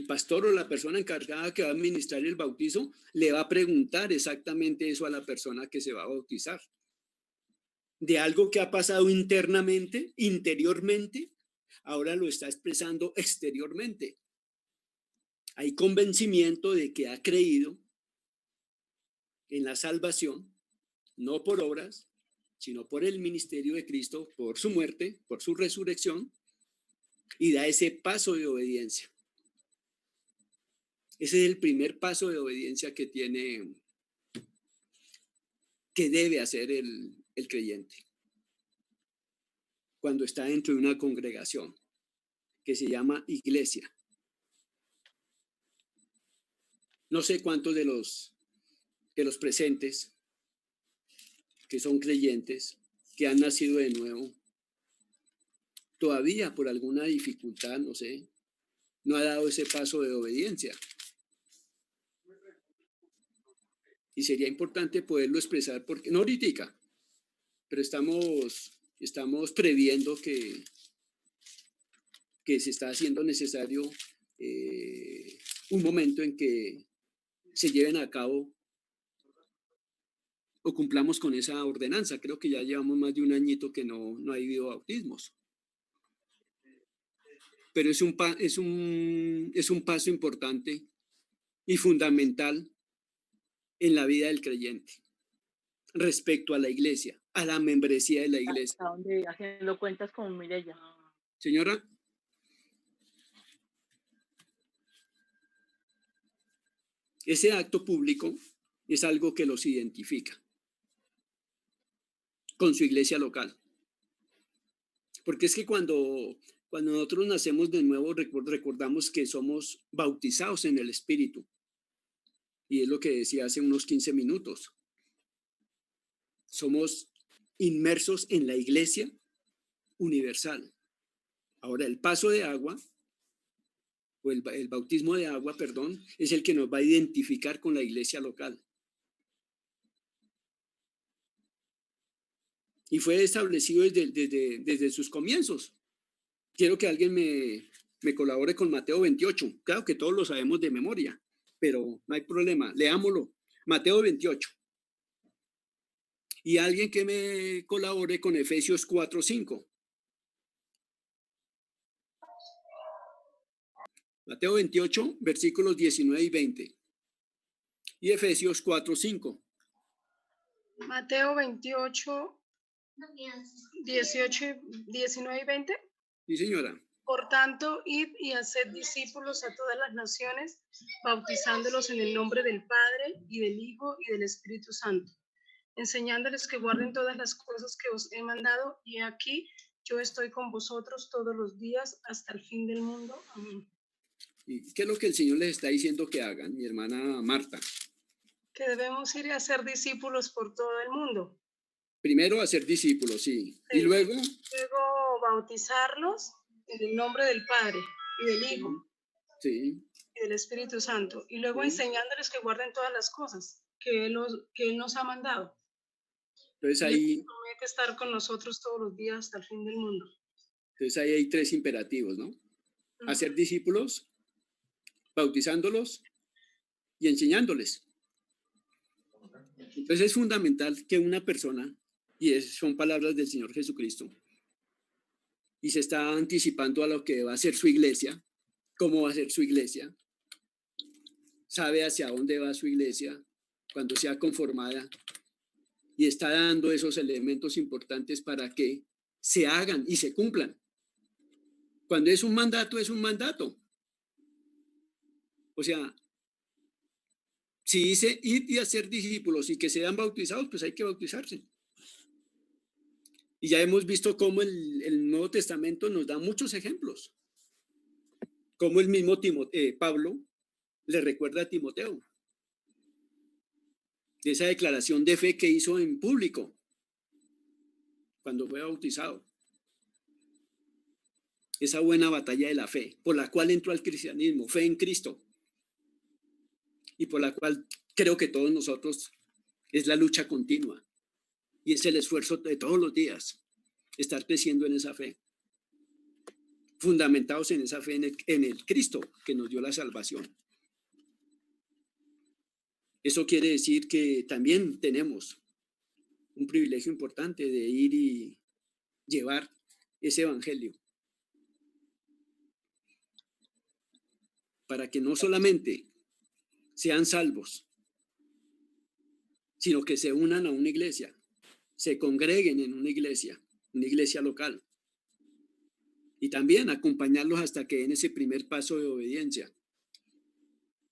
pastor o la persona encargada que va a administrar el bautizo le va a preguntar exactamente eso a la persona que se va a bautizar. De algo que ha pasado internamente, interiormente, ahora lo está expresando exteriormente. Hay convencimiento de que ha creído en la salvación, no por obras, sino por el ministerio de Cristo, por su muerte, por su resurrección, y da ese paso de obediencia. Ese es el primer paso de obediencia que debe hacer el creyente cuando está dentro de una congregación que se llama iglesia. No sé cuántos de los presentes que son creyentes, que han nacido de nuevo, todavía por alguna dificultad, no sé, no ha dado ese paso de obediencia. Y sería importante poderlo expresar, porque no ahorita, pero estamos previendo que se está haciendo necesario un momento en que se lleven a cabo o cumplamos con esa ordenanza. Creo que ya llevamos más de un añito que no ha habido bautismos. Pero es un paso importante y fundamental en la vida del creyente respecto a la iglesia, a la membresía de la iglesia. ¿Hasta dónde haciendo cuentas con Mireya? Señora. Ese acto público es algo que los identifica con su iglesia local. Porque es que cuando nosotros nacemos de nuevo, recordamos que somos bautizados en el Espíritu. Y es lo que decía hace unos 15 minutos. somos inmersos en la iglesia universal. Ahora, el paso de agua, o el bautismo de agua, perdón, es el que nos va a identificar con la iglesia local. Y fue establecido desde sus comienzos. Quiero que alguien me colabore con Mateo 28. Claro que todos lo sabemos de memoria, pero no hay problema. Leámoslo. Mateo 28. Y alguien que me colabore con Efesios 4:5. Mateo 28, versículos 19 y 20. Y Efesios 4:5. Mateo 28, 18, 19 y 20. Sí, señora. Por tanto, id y haced discípulos a todas las naciones, bautizándolos en el nombre del Padre, y del Hijo, y del Espíritu Santo, enseñándoles que guarden todas las cosas que os he mandado, y aquí yo estoy con vosotros todos los días hasta el fin del mundo. Amén. ¿Y qué es lo que el Señor les está diciendo que hagan, mi hermana Marta? Que debemos ir a hacer discípulos por todo el mundo. Primero hacer discípulos, sí. Y luego Bautizarlos en el nombre del Padre y del Hijo, sí, y del Espíritu Santo. Y luego sí, enseñándoles que guarden todas las cosas que Él nos ha mandado. Entonces Y ahí Él promete estar con nosotros todos los días hasta el fin del mundo. Entonces ahí hay tres imperativos, ¿no? Hacer discípulos, bautizándolos y enseñándoles. Entonces es fundamental que una persona, y son palabras del Señor Jesucristo, y se está anticipando a lo que va a ser su iglesia, cómo va a ser su iglesia, sabe hacia dónde va su iglesia cuando sea conformada, y está dando esos elementos importantes para que se hagan y se cumplan. Cuando es un mandato, es un mandato. O sea, si dice ir y hacer discípulos y que sean bautizados, pues hay que bautizarse. Y ya hemos visto cómo el Nuevo Testamento nos da muchos ejemplos. Como el mismo Pablo le recuerda a Timoteo de esa declaración de fe que hizo en público cuando fue bautizado. Esa buena batalla de la fe, por la cual entró al cristianismo, fe en Cristo. Y por la cual creo que todos nosotros es la lucha continua. Y es el esfuerzo de todos los días, estar creciendo en esa fe. Fundamentados en esa fe en el Cristo que nos dio la salvación. Eso quiere decir que también tenemos un privilegio importante de ir y llevar ese evangelio. Para que no solamente sean salvos, sino que se unan a una iglesia, se congreguen en una iglesia local. Y también acompañarlos hasta que den ese primer paso de obediencia,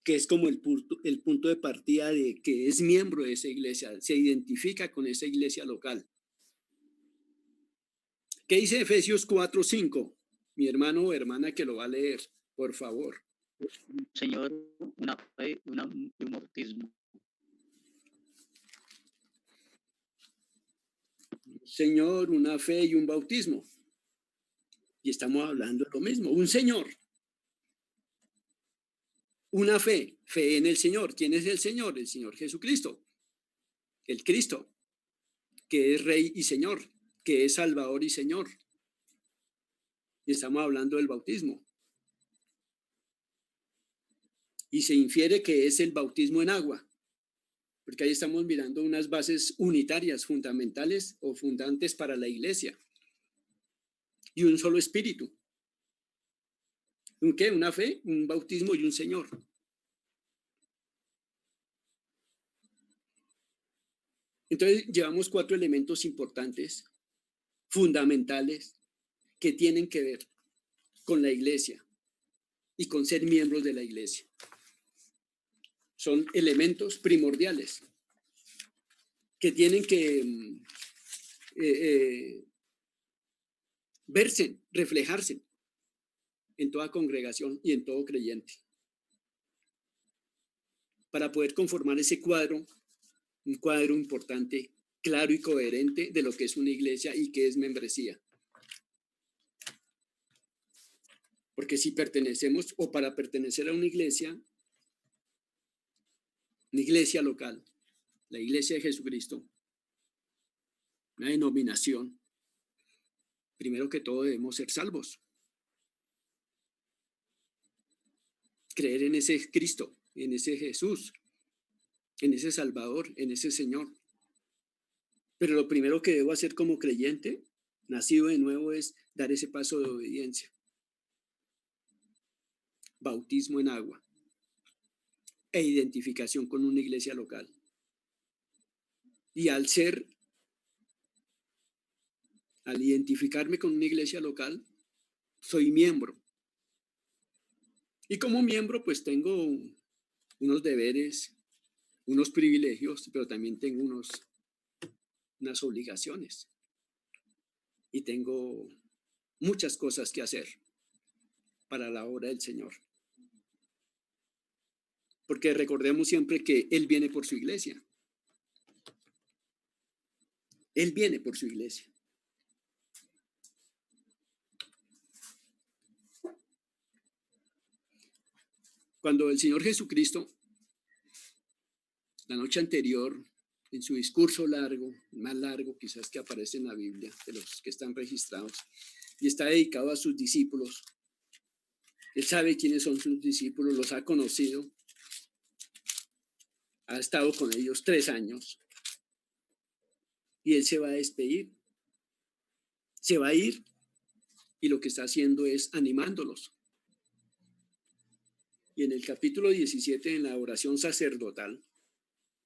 que es como el punto de partida de que es miembro de esa iglesia, se identifica con esa iglesia local. ¿Qué dice Efesios 4:5? Mi hermano o hermana que lo va a leer, por favor. Señor, una fe y un bautismo. Señor, una fe y un bautismo. Y estamos hablando de lo mismo, un Señor. Una fe en el Señor. ¿Quién es el Señor? El Señor Jesucristo. El Cristo, que es Rey y Señor, que es Salvador y Señor. Y estamos hablando del bautismo. Y se infiere que es el bautismo en agua, porque ahí estamos mirando unas bases unitarias, fundamentales o fundantes para la iglesia. Y un solo espíritu. ¿Un qué? Una fe, un bautismo y un Señor. Entonces llevamos 4 elementos importantes, fundamentales, que tienen que ver con la iglesia y con ser miembros de la iglesia. Son elementos primordiales que tienen que verse, reflejarse en toda congregación y en todo creyente. Para poder conformar ese cuadro, un cuadro importante claro y coherente de lo que es una iglesia y qué es membresía. Porque si pertenecemos o para pertenecer a una iglesia local, la iglesia de Jesucristo, una denominación, primero que todo debemos ser salvos. Creer en ese Cristo, en ese Jesús, en ese Salvador, en ese Señor. Pero lo primero que debo hacer como creyente, nacido de nuevo, es dar ese paso de obediencia. Bautismo en agua e identificación con una iglesia local. Y al identificarme con una iglesia local, soy miembro. Y como miembro, pues tengo unos deberes, unos privilegios, pero también tengo unas obligaciones. Y tengo muchas cosas que hacer para la obra del Señor. Porque recordemos siempre que Él viene por su iglesia. Él viene por su iglesia. Cuando el Señor Jesucristo, la noche anterior, en su discurso largo, más largo quizás que aparece en la Biblia, de los que están registrados, y está dedicado a sus discípulos, Él sabe quiénes son sus discípulos, los ha conocido, ha estado con ellos 3 años, y Él se va a despedir, se va a ir, y lo que está haciendo es animándolos. Y en el capítulo 17, en la oración sacerdotal,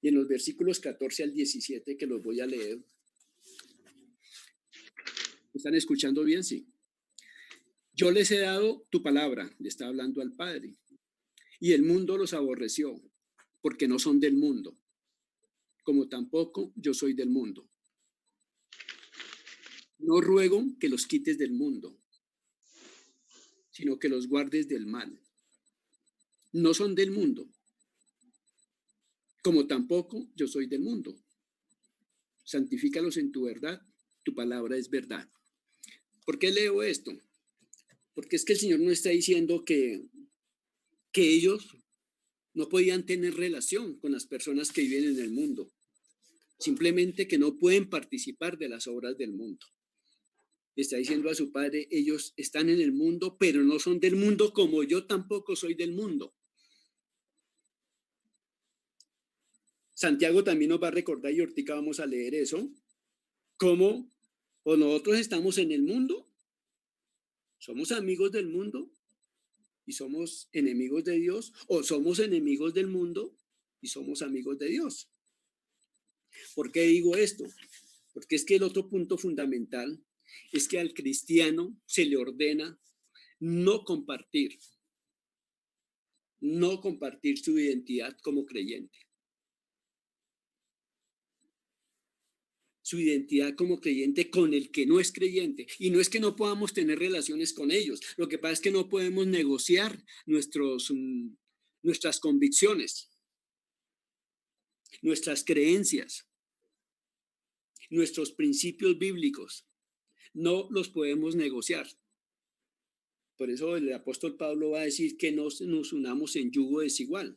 y en los versículos 14 al 17, que los voy a leer. ¿Están escuchando bien? Sí. Yo les he dado tu palabra, le está hablando al Padre, y el mundo los aborreció, porque no son del mundo, como tampoco yo soy del mundo. No ruego que los quites del mundo, sino que los guardes del mal. No son del mundo, como tampoco yo soy del mundo. Santifícalos en tu verdad, tu palabra es verdad. ¿Por qué leo esto? Porque es que el Señor no está diciendo que ellos no podían tener relación con las personas que viven en el mundo, simplemente que no pueden participar de las obras del mundo. Está diciendo a su Padre, ellos están en el mundo, pero no son del mundo como yo tampoco soy del mundo. Santiago también nos va a recordar, y ahorita vamos a leer eso, cómo o nosotros estamos en el mundo, somos amigos del mundo y somos enemigos de Dios, o somos enemigos del mundo y somos amigos de Dios. ¿Por qué digo esto? Porque es que el otro punto fundamental es que al cristiano se le ordena no compartir su identidad como creyente. Su identidad como creyente con el que no es creyente. Y no es que no podamos tener relaciones con ellos. Lo que pasa es que no podemos negociar nuestras convicciones, nuestras creencias, nuestros principios bíblicos. No los podemos negociar. Por eso el apóstol Pablo va a decir que no nos unamos en yugo desigual.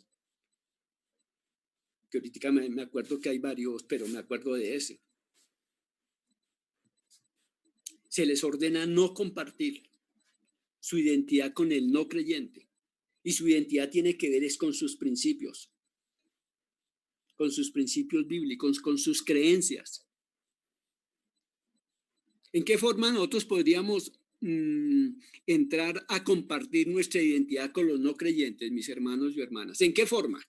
Que ahorita me acuerdo que hay varios, pero me acuerdo de ese. Se les ordena no compartir su identidad con el no creyente. Y su identidad tiene que ver es con sus principios bíblicos, con sus creencias. ¿En qué forma nosotros podríamos entrar a compartir nuestra identidad con los no creyentes, mis hermanos y hermanas? ¿En qué forma?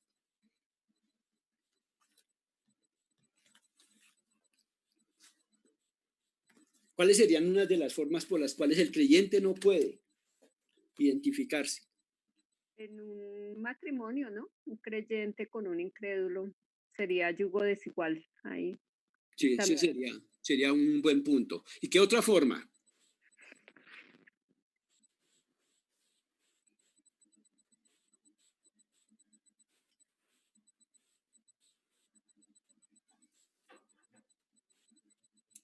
¿Cuáles serían unas de las formas por las cuales el creyente no puede identificarse? En un matrimonio, ¿no? Un creyente con un incrédulo sería yugo desigual ahí. Sí, ese sería un buen punto. ¿Y qué otra forma?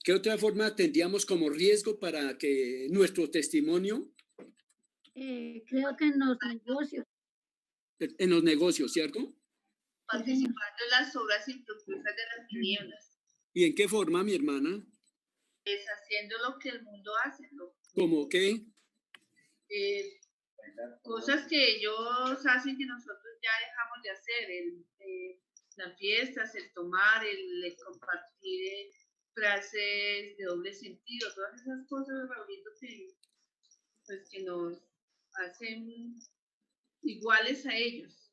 ¿Qué otra forma tendríamos como riesgo para que nuestro testimonio? Creo que en los negocios. En los negocios, ¿cierto? Participando en las obras infructuosas de las tinieblas. ¿Y en qué forma, mi hermana? Es haciendo lo que el mundo hace. ¿Cómo qué? Cosas que ellos hacen que nosotros ya dejamos de hacer. Las fiestas, el tomar, el compartir frases de doble sentido, todas esas cosas, Raulito, que nos hacen iguales a ellos.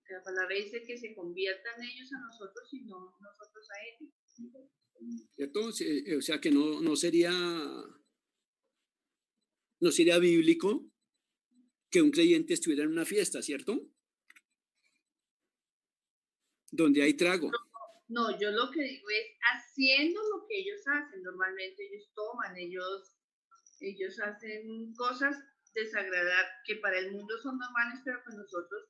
La palabra dice que se conviertan ellos a nosotros y no nosotros a ellos. ¿Cierto? O sea que no sería bíblico que un creyente estuviera en una fiesta, ¿cierto? Donde hay trago. No, yo lo que digo es haciendo lo que ellos hacen. Normalmente ellos toman, ellos hacen cosas desagradables que para el mundo son normales, pero que nosotros,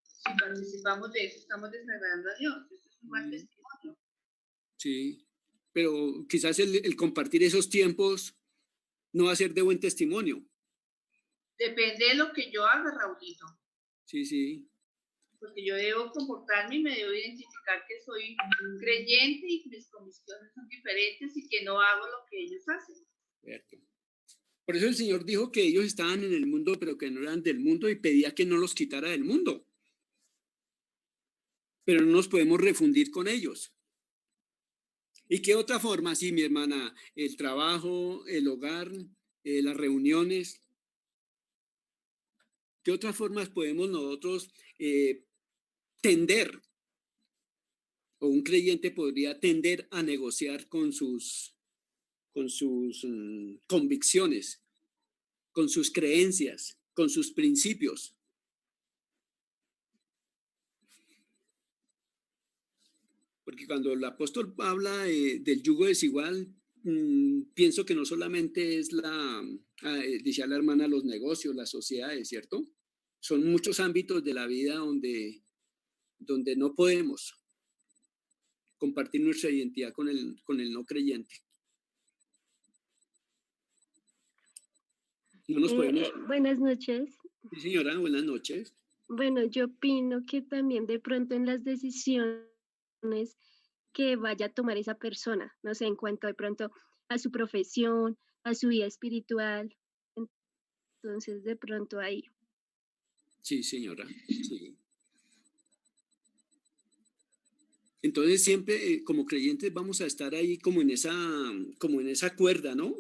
si participamos de eso, estamos desagradando a Dios. Eso es un mal testimonio. Sí, pero quizás el compartir esos tiempos no va a ser de buen testimonio. Depende de lo que yo haga, Raulito. Sí. Porque yo debo comportarme y me debo identificar que soy un creyente y mis convicciones son diferentes y que no hago lo que ellos hacen. Cierto. Por eso el Señor dijo que ellos estaban en el mundo, pero que no eran del mundo y pedía que no los quitara del mundo. Pero no nos podemos refundir con ellos. ¿Y qué otra forma? Sí, mi hermana, el trabajo, el hogar, las reuniones. ¿Qué otras formas podemos nosotros tender, o un creyente podría tender a negociar con sus convicciones, con sus creencias, con sus principios? Porque cuando el apóstol habla del yugo desigual, pienso que no solamente es decía la hermana, los negocios, las sociedades, ¿cierto? Son muchos ámbitos de la vida donde no podemos compartir nuestra identidad con el no creyente. No nos podemos... Buenas noches. Sí, señora, buenas noches. Bueno, yo opino que también de pronto en las decisiones que vaya a tomar esa persona, no sé, en cuanto de pronto a su profesión, a su vida espiritual, entonces de pronto ahí. Sí, señora, sí. Entonces siempre como creyentes vamos a estar ahí como en esa cuerda, ¿no?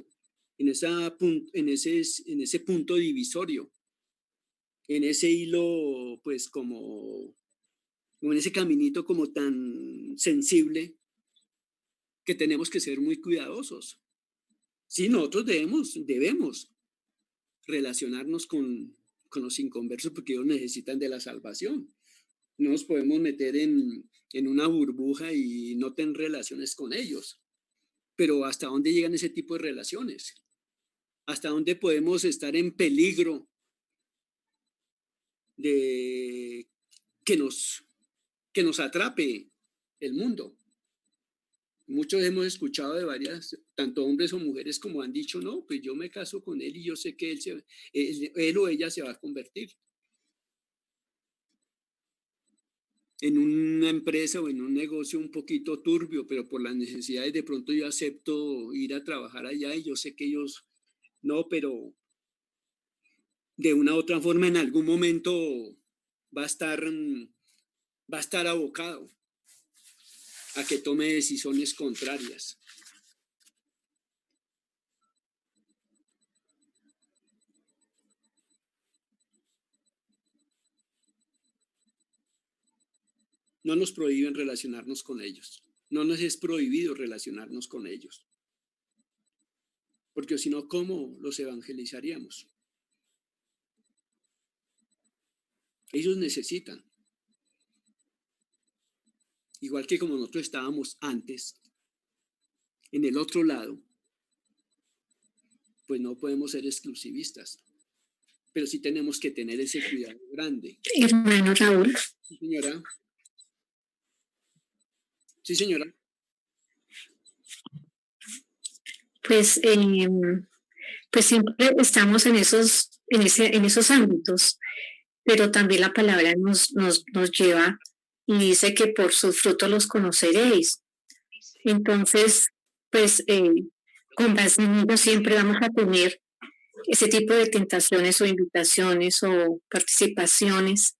En ese punto divisorio, en ese hilo, pues como en ese caminito como tan sensible que tenemos que ser muy cuidadosos. Sí, nosotros debemos relacionarnos con los inconversos porque ellos necesitan de la salvación. No nos podemos meter en una burbuja y no tener relaciones con ellos. Pero ¿hasta dónde llegan ese tipo de relaciones? ¿Hasta dónde podemos estar en peligro de que nos atrape el mundo? Muchos hemos escuchado de varias, tanto hombres o mujeres, como han dicho, no, pues yo me caso con él y yo sé que él o ella se va a convertir en una empresa o en un negocio un poquito turbio, pero por las necesidades de pronto yo acepto ir a trabajar allá y yo sé que ellos no, pero de una u otra forma en algún momento va a estar abocado a que tome decisiones contrarias. No nos prohíben relacionarnos con ellos. No nos es prohibido relacionarnos con ellos. Porque si no, ¿cómo los evangelizaríamos? Ellos necesitan. Igual que como nosotros estábamos antes, en el otro lado, pues no podemos ser exclusivistas. Pero sí tenemos que tener ese cuidado grande. Hermano Raúl. Sí, señora. Sí, señora. pues, pues siempre estamos en esos ámbitos, pero también la palabra nos lleva y dice que por sus frutos los conoceréis. Entonces, pues con base en ello siempre vamos a tener ese tipo de tentaciones o invitaciones o participaciones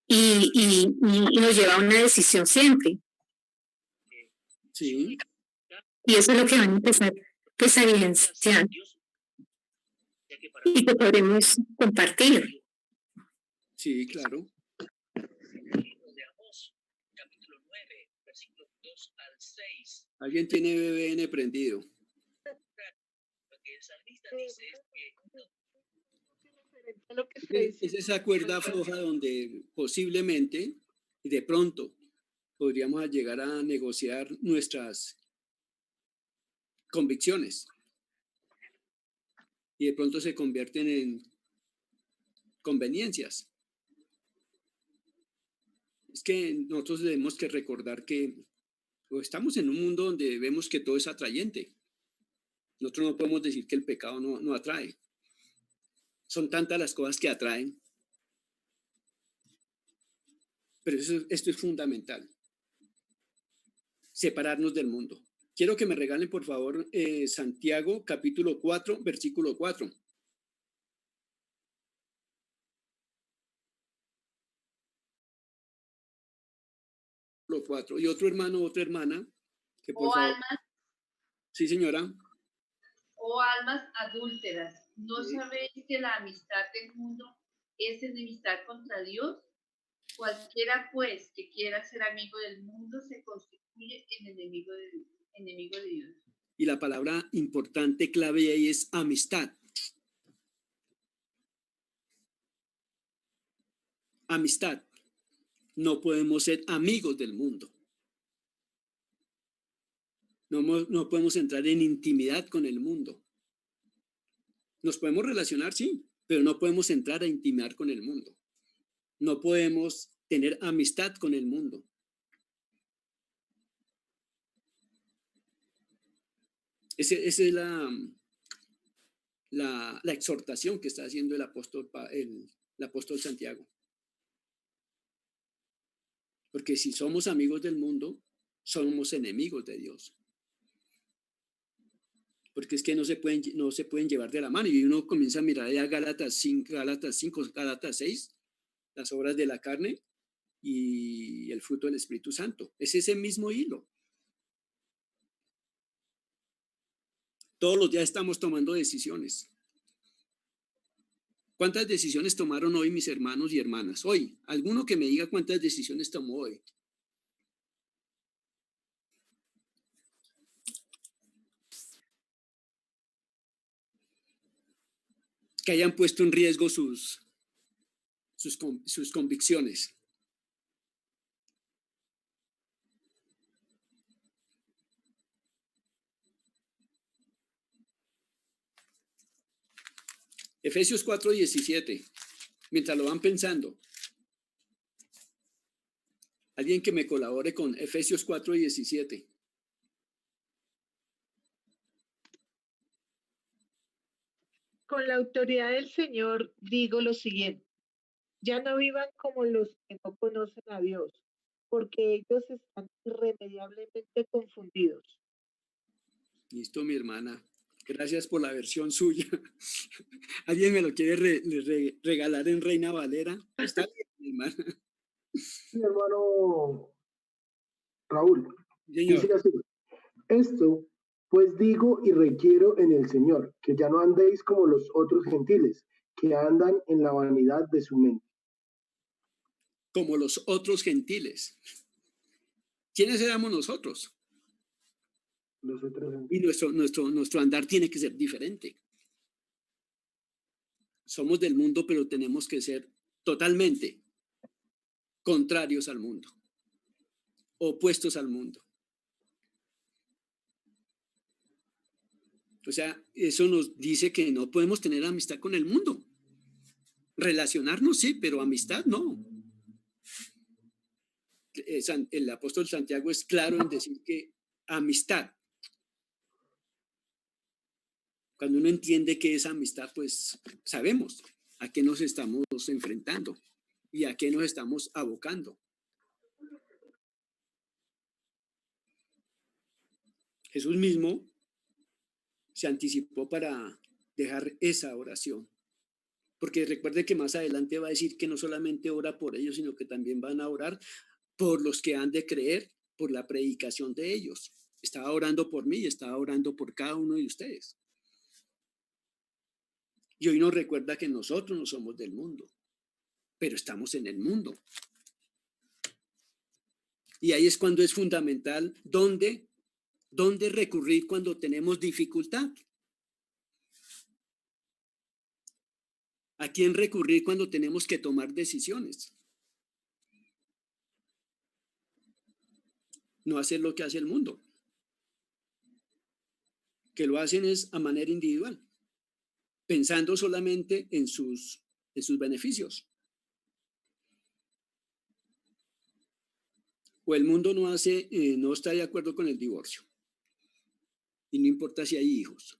y nos lleva a una decisión siempre. Sí. Y eso es lo que van a empezar pues, a evidenciar y que podremos compartir. Sí, claro. ¿Alguien tiene BBN prendido? Es esa cuerda floja donde posiblemente y de pronto podríamos llegar a negociar nuestras convicciones y de pronto se convierten en conveniencias. Es que nosotros debemos que recordar que estamos en un mundo donde vemos que todo es atrayente. Nosotros no podemos decir que el pecado no atrae. Son tantas las cosas que atraen. Pero esto es fundamental. Separarnos del mundo. Quiero que me regalen, por favor, Santiago, capítulo 4, versículo 4. Y otro hermano, otra hermana, que por favor. Almas, sí, señora. Almas adúlteras, ¿no sabéis que la amistad del mundo es enemistad contra Dios? Cualquiera, pues, que quiera ser amigo del mundo se constituye en enemigo de Dios. Y la palabra importante, clave ahí es amistad. Amistad. No podemos ser amigos del mundo. No podemos entrar en intimidad con el mundo. Nos podemos relacionar, sí, pero no podemos entrar a intimidar con el mundo. No podemos tener amistad con el mundo. Esa es la exhortación que está haciendo el apóstol Santiago. Porque si somos amigos del mundo, somos enemigos de Dios. Porque es que no se pueden llevar de la mano. Y uno comienza a mirar ya Gálatas 5, Gálatas 6, las obras de la carne y el fruto del Espíritu Santo. Es ese mismo hilo. Todos los días estamos tomando decisiones. ¿Cuántas decisiones tomaron hoy mis hermanos y hermanas? Hoy, alguno que me diga cuántas decisiones tomó hoy. Que hayan puesto en riesgo sus convicciones. Efesios 4:17, mientras lo van pensando. Alguien que me colabore con Efesios 4:17. Con la autoridad del Señor digo lo siguiente. Ya no vivan como los que no conocen a Dios, porque ellos están irremediablemente confundidos. Listo, mi hermana. Gracias por la versión suya. ¿Alguien me lo quiere regalar en Reina Valera? Está bien, mi hermana. Mi hermano Raúl. Señor. Dice así: esto, pues digo y requiero en el Señor, que ya no andéis como los otros gentiles, que andan en la vanidad de su mente. Como los otros gentiles. ¿Quiénes éramos nosotros? Los otros y nuestro andar tiene que ser diferente. Somos del mundo, pero tenemos que ser totalmente contrarios al mundo, opuestos al mundo. O sea, eso nos dice que no podemos tener amistad con el mundo. Relacionarnos sí, pero amistad no. El apóstol Santiago es claro en decir que amistad Cuando uno entiende que es amistad, pues sabemos a qué nos estamos enfrentando y a qué nos estamos abocando. Jesús mismo se anticipó para dejar esa oración. Porque recuerde que más adelante va a decir que no solamente ora por ellos, sino que también van a orar por los que han de creer, por la predicación de ellos. Estaba orando por mí y estaba orando por cada uno de ustedes. Y hoy nos recuerda que nosotros no somos del mundo, pero estamos en el mundo. Y ahí es cuando es fundamental dónde recurrir cuando tenemos dificultad. ¿A quién recurrir cuando tenemos que tomar decisiones? No hacer lo que hace el mundo, que lo hacen es a manera individual, pensando solamente en sus beneficios. O el mundo no está de acuerdo con el divorcio. Y no importa si hay hijos.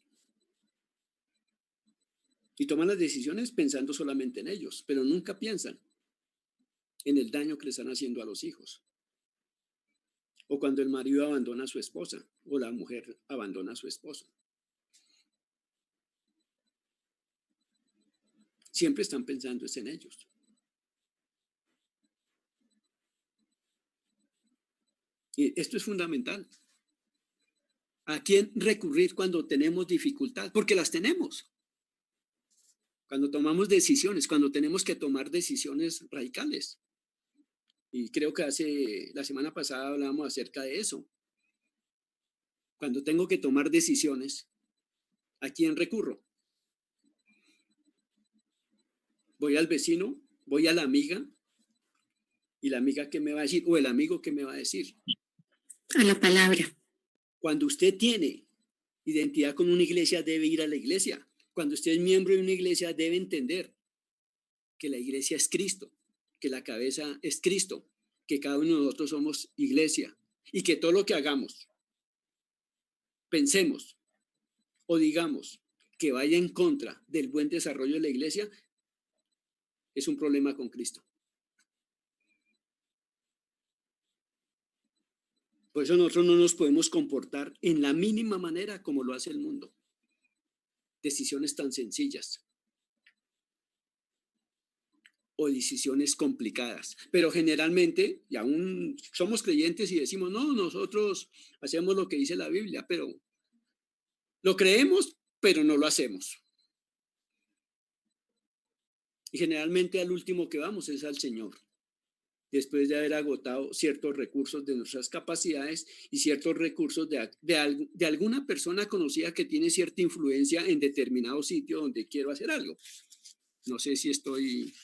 Y toman las decisiones pensando solamente en ellos, pero nunca piensan en el daño que le están haciendo a los hijos. O cuando el marido abandona a su esposa o la mujer abandona a su esposo. Siempre están pensando en ellos. Y esto es fundamental. ¿A quién recurrir cuando tenemos dificultad? Porque las tenemos. Cuando tomamos decisiones, cuando tenemos que tomar decisiones radicales. Y creo que la semana pasada hablamos acerca de eso. Cuando tengo que tomar decisiones, ¿a quién recurro? Voy al vecino, voy a la amiga, y la amiga ¿qué me va a decir? O el amigo ¿qué me va a decir? A la palabra. Cuando usted tiene identidad con una iglesia, debe ir a la iglesia. Cuando usted es miembro de una iglesia, debe entender que la iglesia es Cristo, que la cabeza es Cristo, que cada uno de nosotros somos iglesia y que todo lo que hagamos, pensemos o digamos que vaya en contra del buen desarrollo de la iglesia, es un problema con Cristo. Por eso nosotros no nos podemos comportar en la mínima manera como lo hace el mundo. Decisiones tan sencillas o decisiones complicadas. Pero generalmente, y aún somos creyentes y decimos, no, nosotros hacemos lo que dice la Biblia, pero lo creemos, pero no lo hacemos. Y generalmente al último que vamos es al Señor, después de haber agotado ciertos recursos de nuestras capacidades y ciertos recursos de alguna persona conocida que tiene cierta influencia en determinado sitio donde quiero hacer algo. No sé si estoy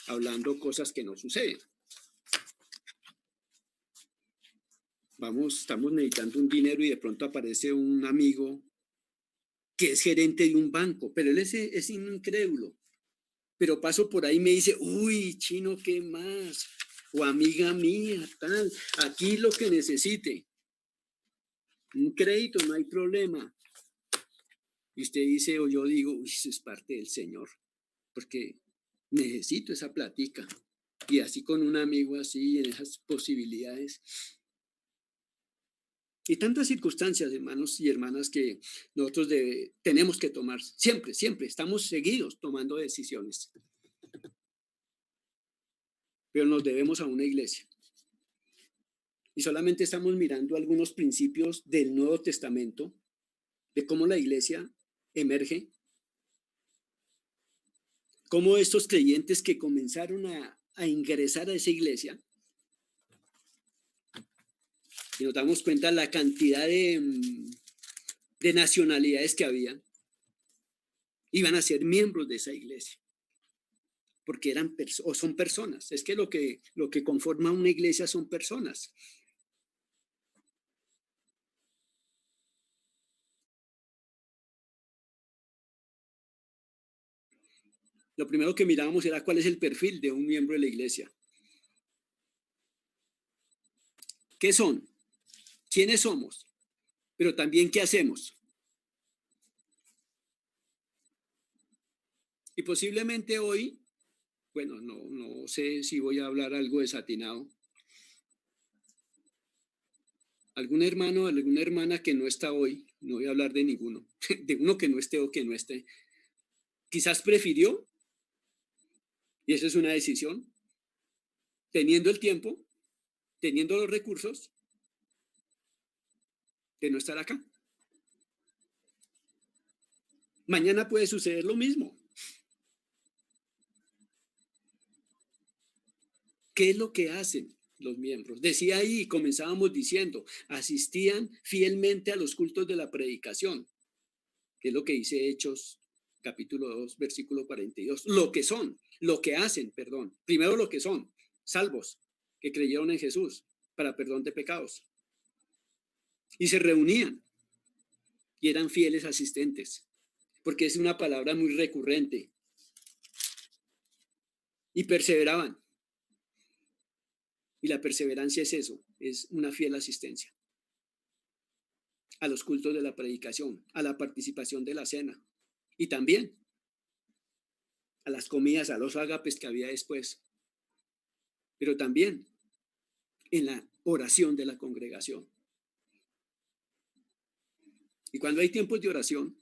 hablando cosas que no suceden. Estamos necesitando un dinero y de pronto aparece un amigo que es gerente de un banco, pero él es incrédulo. Pero paso por ahí y me dice, uy, Chino, ¿qué más? O amiga mía, tal, aquí lo que necesite. Un crédito, no hay problema. Y usted dice, o yo digo, uy, eso es parte del Señor, porque necesito esa plática. Y así con un amigo así, en esas posibilidades. Y tantas circunstancias, hermanos y hermanas, que nosotros tenemos que tomar. Siempre, siempre estamos seguidos tomando decisiones. Pero nos debemos a una iglesia. Y solamente estamos mirando algunos principios del Nuevo Testamento, de cómo la iglesia emerge, cómo estos creyentes que comenzaron a ingresar a esa iglesia, y nos damos cuenta la cantidad de nacionalidades que había, iban a ser miembros de esa iglesia, porque son personas. Es que lo que conforma una iglesia son personas. Lo primero que mirábamos era cuál es el perfil de un miembro de la iglesia. ¿Qué son? ¿Quiénes somos? Pero también ¿qué hacemos? Y posiblemente hoy, bueno, no sé si voy a hablar algo desatinado. Algún hermano, alguna hermana que no está hoy, no voy a hablar de ninguno, de uno que no esté o que no esté, quizás prefirió, y esa es una decisión, teniendo el tiempo, teniendo los recursos, de no estar acá. Mañana puede suceder lo mismo. ¿Qué es lo que hacen los miembros? Decía ahí, comenzábamos diciendo, asistían fielmente a los cultos de la predicación, que es lo que dice Hechos, capítulo 2, versículo 42. Lo que hacen, perdón. Primero lo que son, salvos, que creyeron en Jesús para perdón de pecados. Y se reunían y eran fieles asistentes, porque es una palabra muy recurrente. Y perseveraban. Y la perseverancia es eso, es una fiel asistencia a los cultos de la predicación, a la participación de la cena y también a las comidas, a los ágapes que había después, pero también en la oración de la congregación. Y cuando hay tiempos de oración,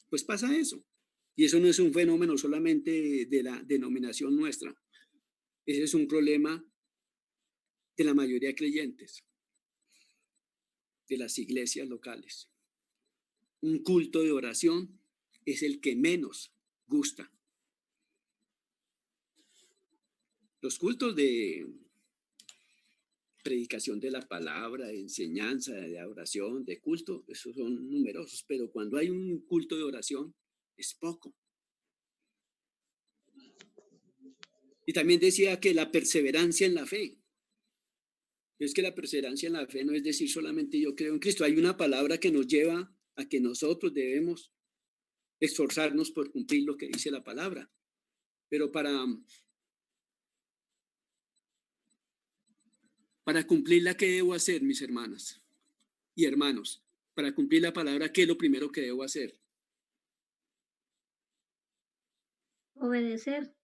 pues pasa eso. Y eso no es un fenómeno solamente de la denominación nuestra. Ese es un problema de la mayoría de creyentes, de las iglesias locales. Un culto de oración es el que menos gusta. Los cultos de predicación de la palabra, de enseñanza, de oración, de culto, esos son numerosos, pero cuando hay un culto de oración, es poco. Y también decía que la perseverancia en la fe. Es que la perseverancia en la fe no es decir solamente yo creo en Cristo. Hay una palabra que nos lleva a que nosotros debemos esforzarnos por cumplir lo que dice la palabra. Pero para cumplirla, ¿qué debo hacer, mis hermanas y hermanos? Para cumplir la palabra, ¿qué es lo primero que debo hacer? Obedecer.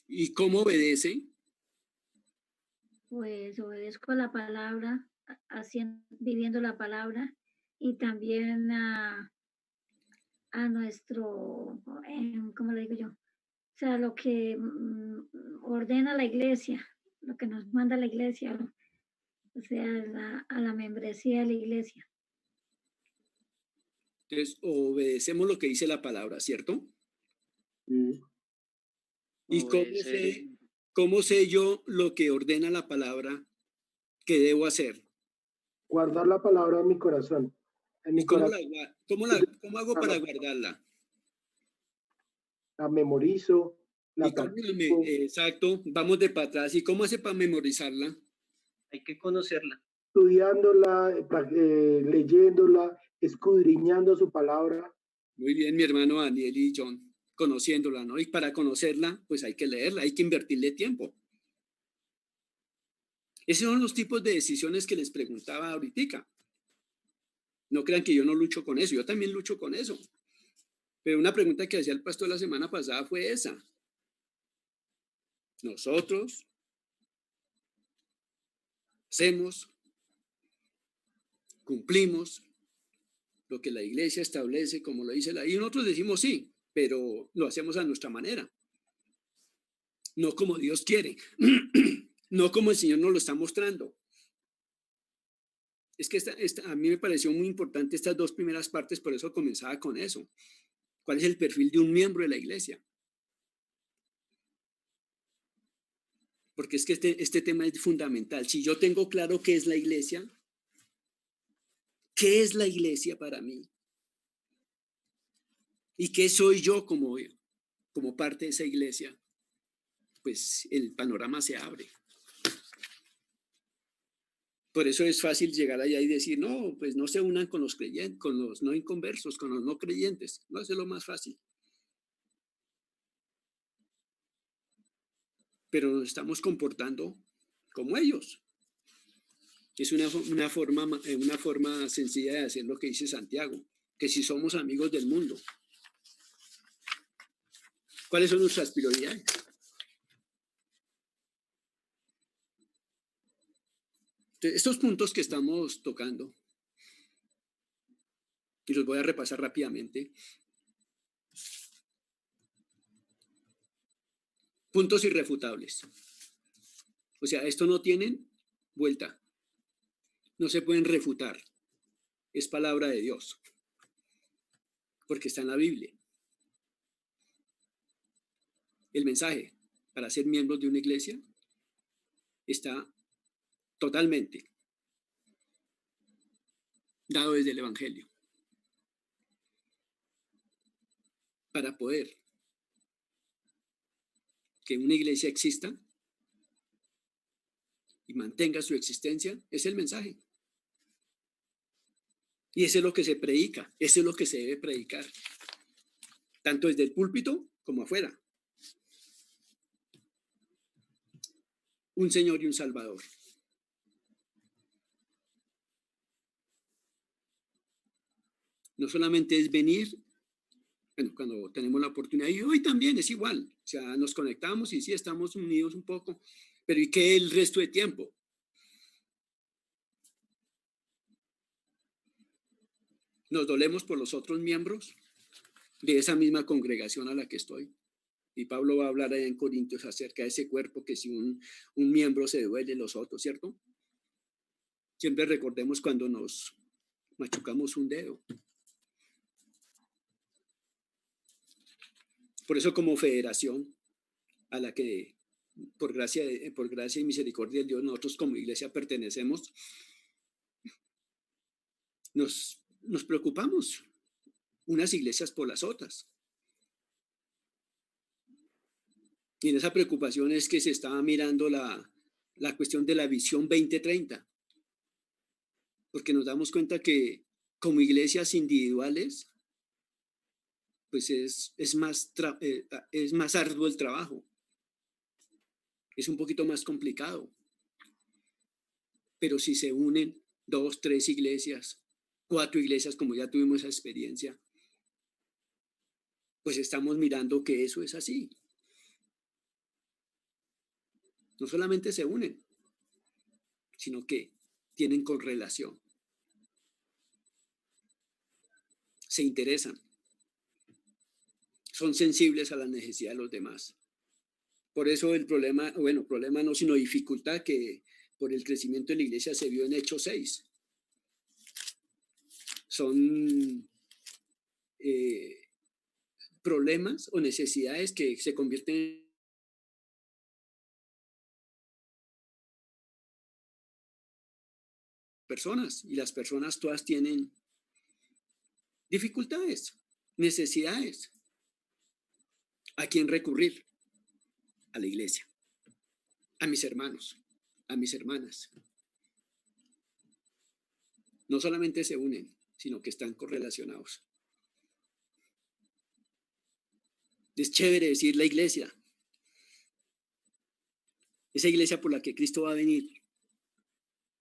¿Y cómo obedece? Pues obedezco la palabra, viviendo la palabra y también a nuestro, ¿cómo le digo yo? O sea, lo que ordena la iglesia, lo que nos manda la iglesia, o sea, a la membresía de la iglesia. Entonces, obedecemos lo que dice la palabra, ¿cierto? ¿Y cómo sé yo lo que ordena la palabra que debo hacer? Guardar la palabra en mi corazón. ¿Cómo hago para guardarla? La memorizo. Exacto, vamos de para atrás. ¿Y cómo hace para memorizarla? Hay que conocerla. Estudiándola, leyéndola, escudriñando su palabra. Muy bien, mi hermano Daniel y John, conociéndola, ¿no? Y para conocerla, pues hay que leerla, hay que invertirle tiempo. Esos son los tipos de decisiones que les preguntaba ahorita. No crean que yo no lucho con eso, yo también lucho con eso. Pero una pregunta que hacía el pastor la semana pasada fue esa. Nosotros hacemos, cumplimos lo que la iglesia establece, como lo dice y nosotros decimos sí, pero lo hacemos a nuestra manera. No como Dios quiere, no como el Señor nos lo está mostrando. Es que a mí me pareció muy importante estas dos primeras partes, por eso comenzaba con eso. ¿Cuál es el perfil de un miembro de la iglesia? Porque es que este tema es fundamental. Si yo tengo claro qué es la iglesia, ¿qué es la iglesia para mí? ¿Y qué soy yo como parte de esa iglesia? Pues el panorama se abre. Por eso es fácil llegar allá y decir, no, pues no se unan con los creyentes, con los no inconversos, con los no creyentes. No, eso es lo más fácil. Pero nos estamos comportando como ellos. Es una forma sencilla de hacer lo que dice Santiago, que si somos amigos del mundo. ¿Cuáles son nuestras prioridades? Entonces, estos puntos que estamos tocando, y los voy a repasar rápidamente. Puntos irrefutables. O sea, esto no tienen vuelta. No se pueden refutar. Es palabra de Dios. Porque está en la Biblia. El mensaje para ser miembros de una iglesia está totalmente dado desde el Evangelio. Para poder que una iglesia exista y mantenga su existencia, es el mensaje. Y eso es lo que se predica, eso es lo que se debe predicar, tanto desde el púlpito como afuera. Un Señor y un Salvador. No solamente es venir, bueno, cuando tenemos la oportunidad, y hoy también es igual, o sea, nos conectamos y sí, estamos unidos un poco, pero ¿y qué el resto de tiempo? Nos dolemos por los otros miembros de esa misma congregación a la que estoy. Y Pablo va a hablar allá en Corintios acerca de ese cuerpo, que si un miembro se duele, los otros, ¿cierto? Siempre recordemos cuando nos machucamos un dedo. Por eso, como federación a la que por gracia y misericordia de Dios nosotros como iglesia pertenecemos, nos preocupamos unas iglesias por las otras. Y en esa preocupación es que se estaba mirando la cuestión de la visión 2030, porque nos damos cuenta que como iglesias individuales, pues es más arduo el trabajo, es un poquito más complicado, pero si se unen 2, 3 iglesias, 4 iglesias, como ya tuvimos esa experiencia, pues estamos mirando que eso es así. No solamente se unen, sino que tienen correlación. Se interesan. Son sensibles a la necesidad de los demás. Por eso el problema no, sino dificultad que por el crecimiento de la iglesia se vio en Hechos 6. Son problemas o necesidades que se convierten en personas, y las personas todas tienen dificultades, necesidades. ¿A quién recurrir? A la iglesia, a mis hermanos, a mis hermanas. No solamente se unen, sino que están correlacionados. Es chévere decir la iglesia, esa iglesia por la que Cristo va a venir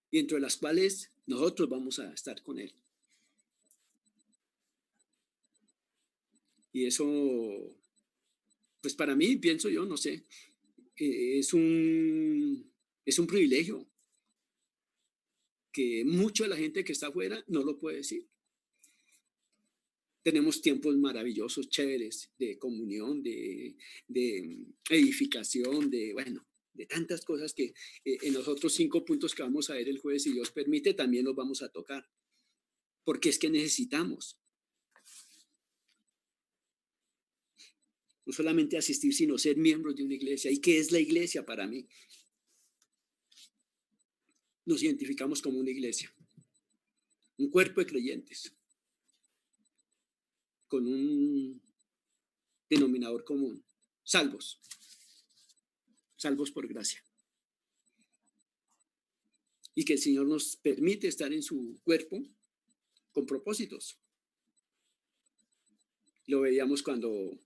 y dentro de las cuales nosotros vamos a estar con Él. Y eso, pues para mí, pienso yo, no sé, es un privilegio que mucha de la gente que está afuera no lo puede decir. Tenemos tiempos maravillosos, chéveres, de comunión, de edificación, de tantas cosas que en los otros 5 puntos que vamos a ver el jueves, si Dios permite, también los vamos a tocar. Porque es que necesitamos no solamente asistir, sino ser miembros de una iglesia. ¿Y qué es la iglesia para mí? Nos identificamos como una iglesia, un cuerpo de creyentes, con un denominador común: salvos por gracia. Y que el Señor nos permite estar en su cuerpo con propósitos. Lo veíamos cuando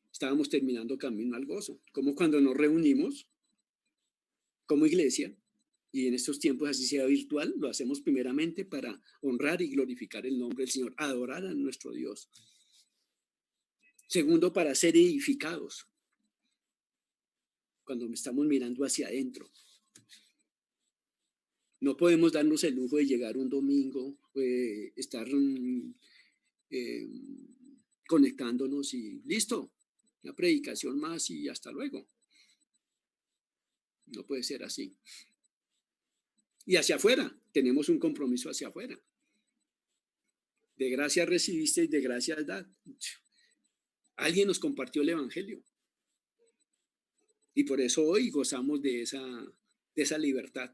estábamos terminando Camino al Gozo, como cuando nos reunimos como iglesia, y en estos tiempos, así sea virtual, lo hacemos primeramente para honrar y glorificar el nombre del Señor, adorar a nuestro Dios. Segundo, para ser edificados. Cuando estamos mirando hacia adentro. No podemos darnos el lujo de llegar un domingo, estar conectándonos y listo, una predicación más y hasta luego. No puede ser así. Y hacia afuera, tenemos un compromiso hacia afuera. De gracia recibiste y de gracia da. Alguien nos compartió el evangelio. Y por eso hoy gozamos de esa libertad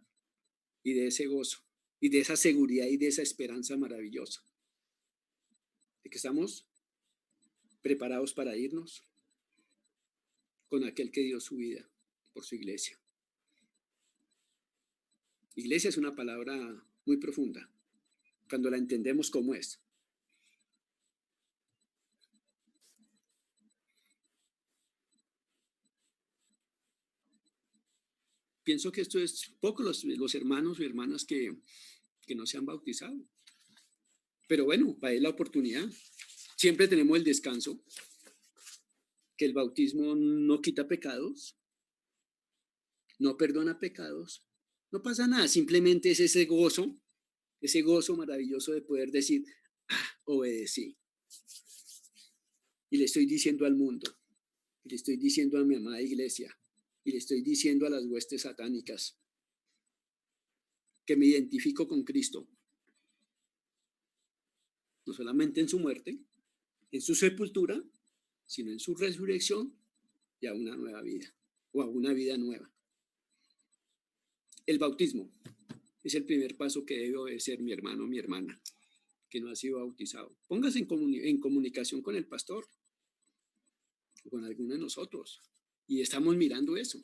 y de ese gozo y de esa seguridad y de esa esperanza maravillosa. De que estamos preparados para irnos con aquel que dio su vida por su iglesia. Iglesia es una palabra muy profunda cuando la entendemos como es. Pienso que esto es poco los hermanos o hermanas que no se han bautizado. Pero bueno, para él la oportunidad. Siempre tenemos el descanso, que el bautismo no quita pecados, no perdona pecados, no pasa nada, simplemente es ese gozo maravilloso de poder decir, obedecí. Y le estoy diciendo al mundo, y le estoy diciendo a mi amada iglesia, y le estoy diciendo a las huestes satánicas, que me identifico con Cristo, no solamente en su muerte, en su sepultura, sino en su resurrección y a una nueva vida, o a una vida nueva. El bautismo es el primer paso que debe obedecer mi hermano o mi hermana que no ha sido bautizado. Póngase en comunicación con el pastor o con alguno de nosotros y estamos mirando eso.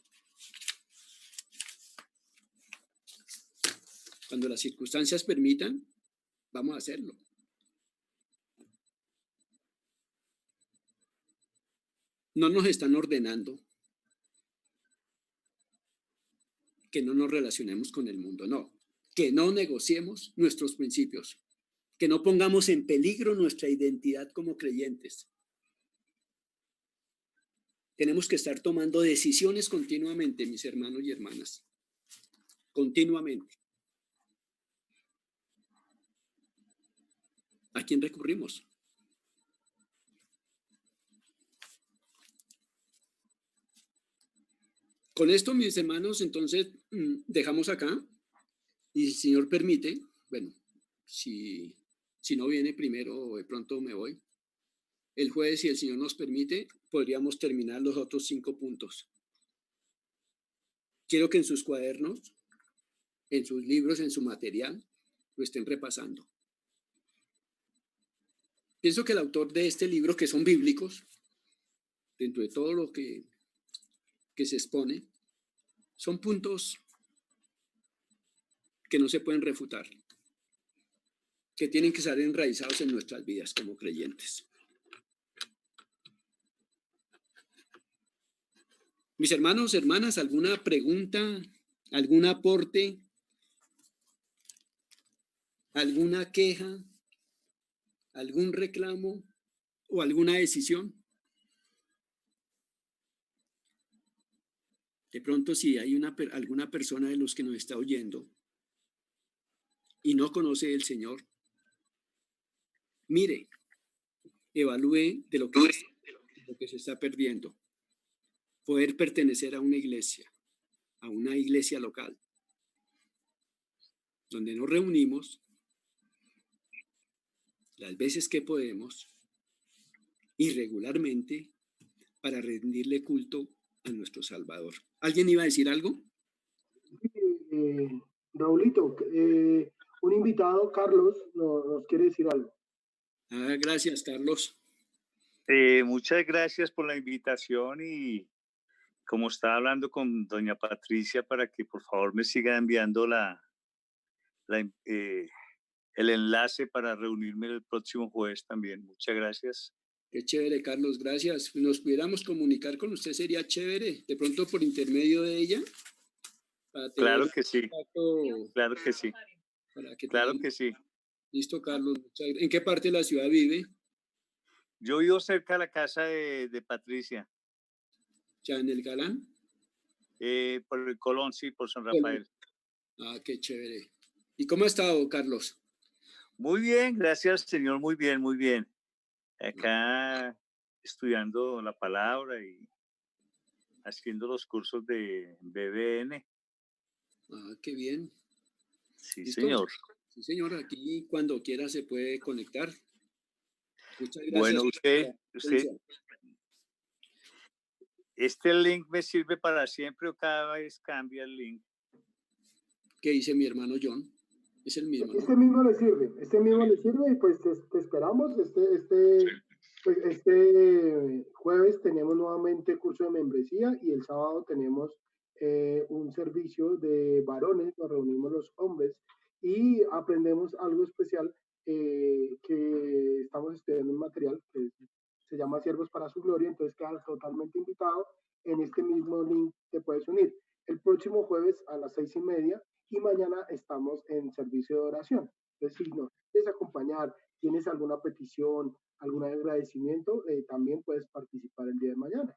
Cuando las circunstancias permitan, vamos a hacerlo. No nos están ordenando que no nos relacionemos con el mundo, no. Que no negociemos nuestros principios, que no pongamos en peligro nuestra identidad como creyentes. Tenemos que estar tomando decisiones continuamente, mis hermanos y hermanas. Continuamente. ¿A quién recurrimos? Con esto, mis hermanos, entonces dejamos acá y si el Señor permite, bueno, si no viene primero o de pronto me voy, el jueves, si el Señor nos permite, podríamos terminar los otros 5 puntos. Quiero que en sus cuadernos, en sus libros, en su material, lo estén repasando. Pienso que el autor de este libro, que son bíblicos, dentro de todo lo que se expone, son puntos que no se pueden refutar, que tienen que estar enraizados en nuestras vidas como creyentes. Mis hermanos, hermanas, ¿alguna pregunta, algún aporte, alguna queja, algún reclamo o alguna decisión? De pronto, si hay alguna persona de los que nos está oyendo y no conoce el Señor, mire, evalúe de lo que se está perdiendo. Poder pertenecer a una iglesia local, donde nos reunimos las veces que podemos y regularmente para rendirle culto a nuestro Salvador. ¿Alguien iba a decir algo? Raulito, un invitado, Carlos, nos quiere decir algo. Gracias, Carlos. Muchas gracias por la invitación y como estaba hablando con doña Patricia para que por favor me siga enviando el enlace para reunirme el próximo jueves también. Muchas gracias. Qué chévere, Carlos, gracias. Si nos pudiéramos comunicar con usted sería chévere, de pronto por intermedio de ella. Claro que sí, claro que sí. Claro que sí. Listo, Carlos. ¿En qué parte de la ciudad vive? Yo vivo cerca de la casa de Patricia. ¿Ya en el Galán? Por el Colón, sí, por San Colón. Rafael. Ah, qué chévere. ¿Y cómo ha estado, Carlos? Muy bien, gracias, señor, muy bien, muy bien. Acá estudiando la palabra y haciendo los cursos de BBN. Ah, qué bien. Sí, ¿Listo? señor. Sí, señor, aquí cuando quiera se puede conectar. Muchas gracias. Bueno, usted, ¿este link me sirve para siempre o cada vez cambia el link? ¿Qué dice mi hermano John? Es el mismo, ¿no? Este mismo le sirve y pues te esperamos. Pues este jueves tenemos nuevamente curso de membresía y el sábado tenemos un servicio de varones, nos reunimos los hombres y aprendemos algo especial que estamos estudiando un material que se llama Siervos para su Gloria, entonces quedas totalmente invitado. En este mismo link te puedes unir. El próximo jueves a las 6:30 y mañana estamos en servicio de oración. Entonces, si nos quieres acompañar, tienes alguna petición, algún agradecimiento, también puedes participar el día de mañana.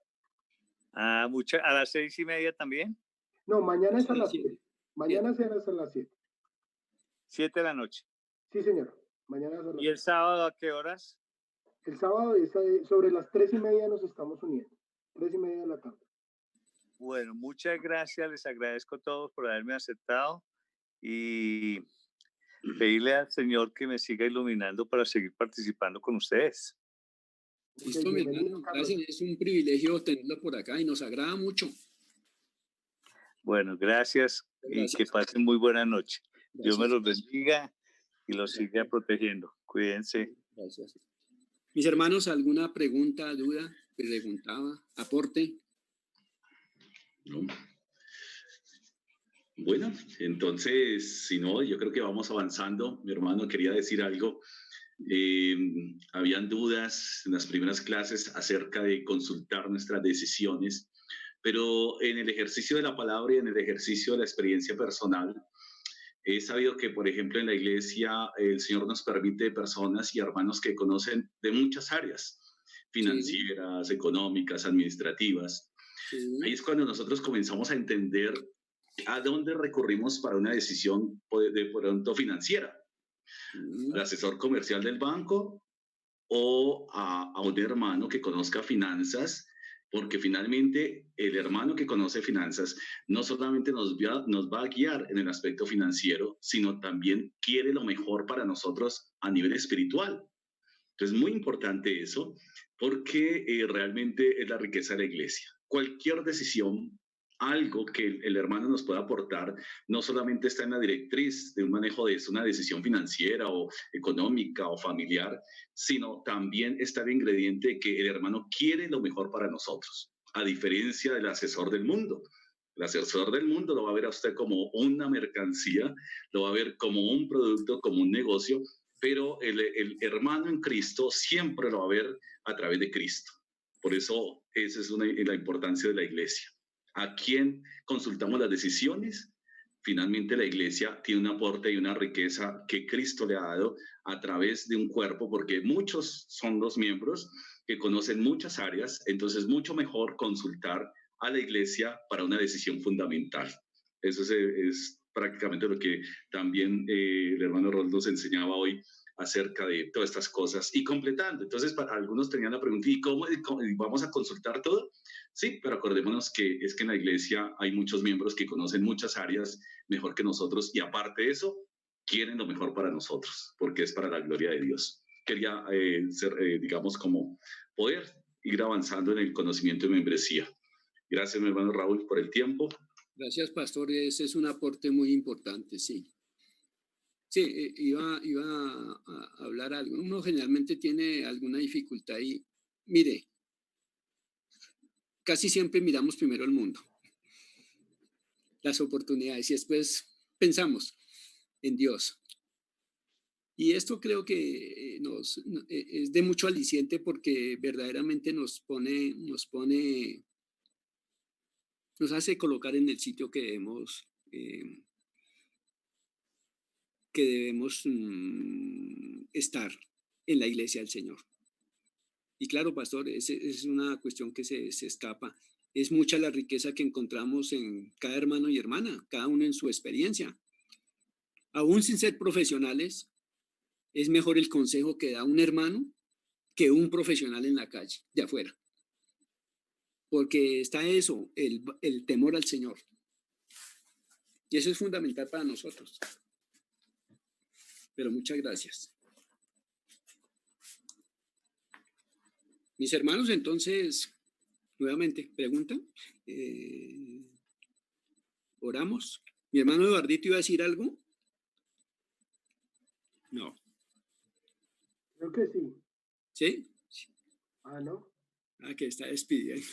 Ah, ¿a las 6:30 también? No, mañana es a las 7. Mañana será a las 7. 7 de la noche. Sí, señor. Mañana es a las 7. ¿Y el sábado a qué horas? El sábado es sobre las 3:30 nos estamos uniendo. 3:30 de la tarde. Bueno, muchas gracias. Les agradezco a todos por haberme aceptado y pedirle al Señor que me siga iluminando para seguir participando con ustedes. Listo, mi hermano. Gracias. Es un privilegio tenerlo por acá y nos agrada mucho. Bueno, gracias y que pasen muy buena noche. Dios me los bendiga y los siga protegiendo. Cuídense. Gracias. Mis hermanos, ¿alguna pregunta, duda? Preguntaba, aporte. No. Bueno, entonces, si no, yo creo que vamos avanzando. Mi hermano quería decir algo. Habían dudas en las primeras clases acerca de consultar nuestras decisiones, pero en el ejercicio de la palabra y en el ejercicio de la experiencia personal, he sabido que, por ejemplo, en la iglesia el Señor nos permite personas y hermanos que conocen de muchas áreas, financieras, económicas, administrativas. Ahí es cuando nosotros comenzamos a entender a dónde recurrimos para una decisión de pronto financiera. Al asesor comercial del banco o a un hermano que conozca finanzas, porque finalmente el hermano que conoce finanzas no solamente nos va a guiar en el aspecto financiero, sino también quiere lo mejor para nosotros a nivel espiritual. Entonces, muy importante eso, porque realmente es la riqueza de la iglesia. Cualquier decisión, algo que el hermano nos pueda aportar, no solamente está en la directriz de un manejo de una decisión financiera o económica o familiar, sino también está el ingrediente de que el hermano quiere lo mejor para nosotros, a diferencia del asesor del mundo. El asesor del mundo lo va a ver a usted como una mercancía, lo va a ver como un producto, como un negocio, pero el hermano en Cristo siempre lo va a ver a través de Cristo. Por eso esa es la importancia de la iglesia. ¿A quién consultamos las decisiones? Finalmente la iglesia tiene un aporte y una riqueza que Cristo le ha dado a través de un cuerpo, porque muchos son los miembros que conocen muchas áreas, entonces mucho mejor consultar a la iglesia para una decisión fundamental. Eso es prácticamente lo que también el hermano Rol nos enseñaba hoy acerca de todas estas cosas y completando. Entonces, para algunos tenían la pregunta, ¿y cómo vamos a consultar todo? Sí, pero acordémonos que es que en la iglesia hay muchos miembros que conocen muchas áreas mejor que nosotros y aparte de eso, quieren lo mejor para nosotros, porque es para la gloria de Dios. Quería digamos, como poder ir avanzando en el conocimiento de membresía. Gracias, mi hermano Raúl, por el tiempo. Gracias, pastor. Ese es un aporte muy importante, sí. Sí, iba a hablar algo. Uno generalmente tiene alguna dificultad y, mire, casi siempre miramos primero el mundo, las oportunidades, y después pensamos en Dios. Y esto creo que es de mucho aliciente porque verdaderamente nos hace colocar en el sitio que debemos estar en la iglesia del Señor. Y claro, pastor, es una cuestión que se escapa. Es mucha la riqueza que encontramos en cada hermano y hermana, cada uno en su experiencia. Aún sin ser profesionales, es mejor el consejo que da un hermano que un profesional en la calle, de afuera. Porque está eso, el temor al Señor. Y eso es fundamental para nosotros. Pero muchas gracias. Mis hermanos, entonces, nuevamente, preguntan. Oramos. ¿Mi hermano Eduardito iba a decir algo? No. Creo que sí. ¿Sí? Ah, ¿no? Ah, que está despidiendo.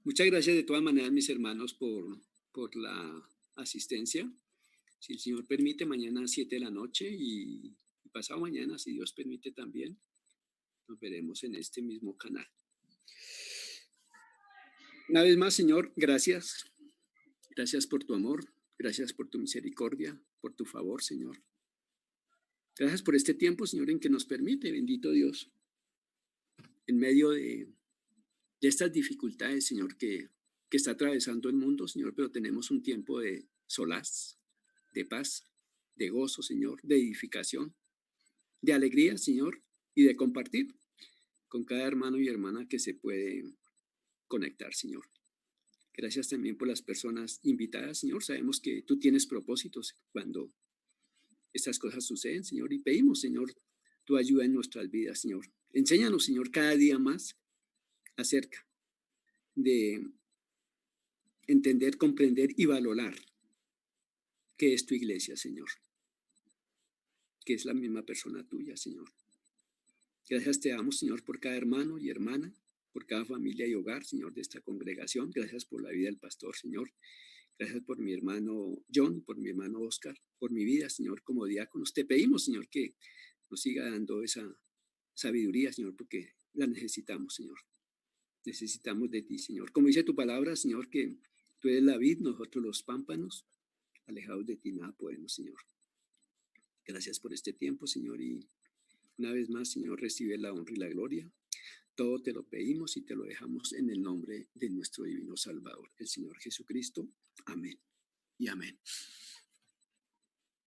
Muchas gracias de todas maneras, mis hermanos, por la asistencia. Si el Señor permite, mañana a 7 de la noche y pasado mañana, si Dios permite también, nos veremos en este mismo canal. Una vez más, Señor, gracias. Gracias por tu amor, gracias por tu misericordia, por tu favor, Señor. Gracias por este tiempo, Señor, en que nos permite, bendito Dios, en medio de estas dificultades, Señor, que está atravesando el mundo, Señor, pero tenemos un tiempo de solaz, de paz, de gozo, Señor, de edificación, de alegría, Señor, y de compartir con cada hermano y hermana que se puede conectar, Señor. Gracias también por las personas invitadas, Señor. Sabemos que tú tienes propósitos cuando estas cosas suceden, Señor, y pedimos, Señor, tu ayuda en nuestras vidas, Señor. Enséñanos, Señor, cada día más acerca de entender, comprender y valorar qué es tu iglesia, Señor, que es la misma persona tuya, Señor. Gracias te damos, Señor, por cada hermano y hermana, por cada familia y hogar, Señor, de esta congregación. Gracias por la vida del pastor, Señor. Gracias por mi hermano John, por mi hermano Oscar, por mi vida, Señor, como diáconos. Te pedimos, Señor, que nos siga dando esa sabiduría, Señor, porque la necesitamos, Señor. Necesitamos de ti, Señor. Como dice tu palabra, Señor, que tú eres la vid, nosotros los pámpanos. Alejados de ti nada podemos, Señor. Gracias por este tiempo, Señor, y una vez más, Señor, recibe la honra y la gloria. Todo te lo pedimos y te lo dejamos en el nombre de nuestro divino Salvador, el Señor Jesucristo. Amén y amén.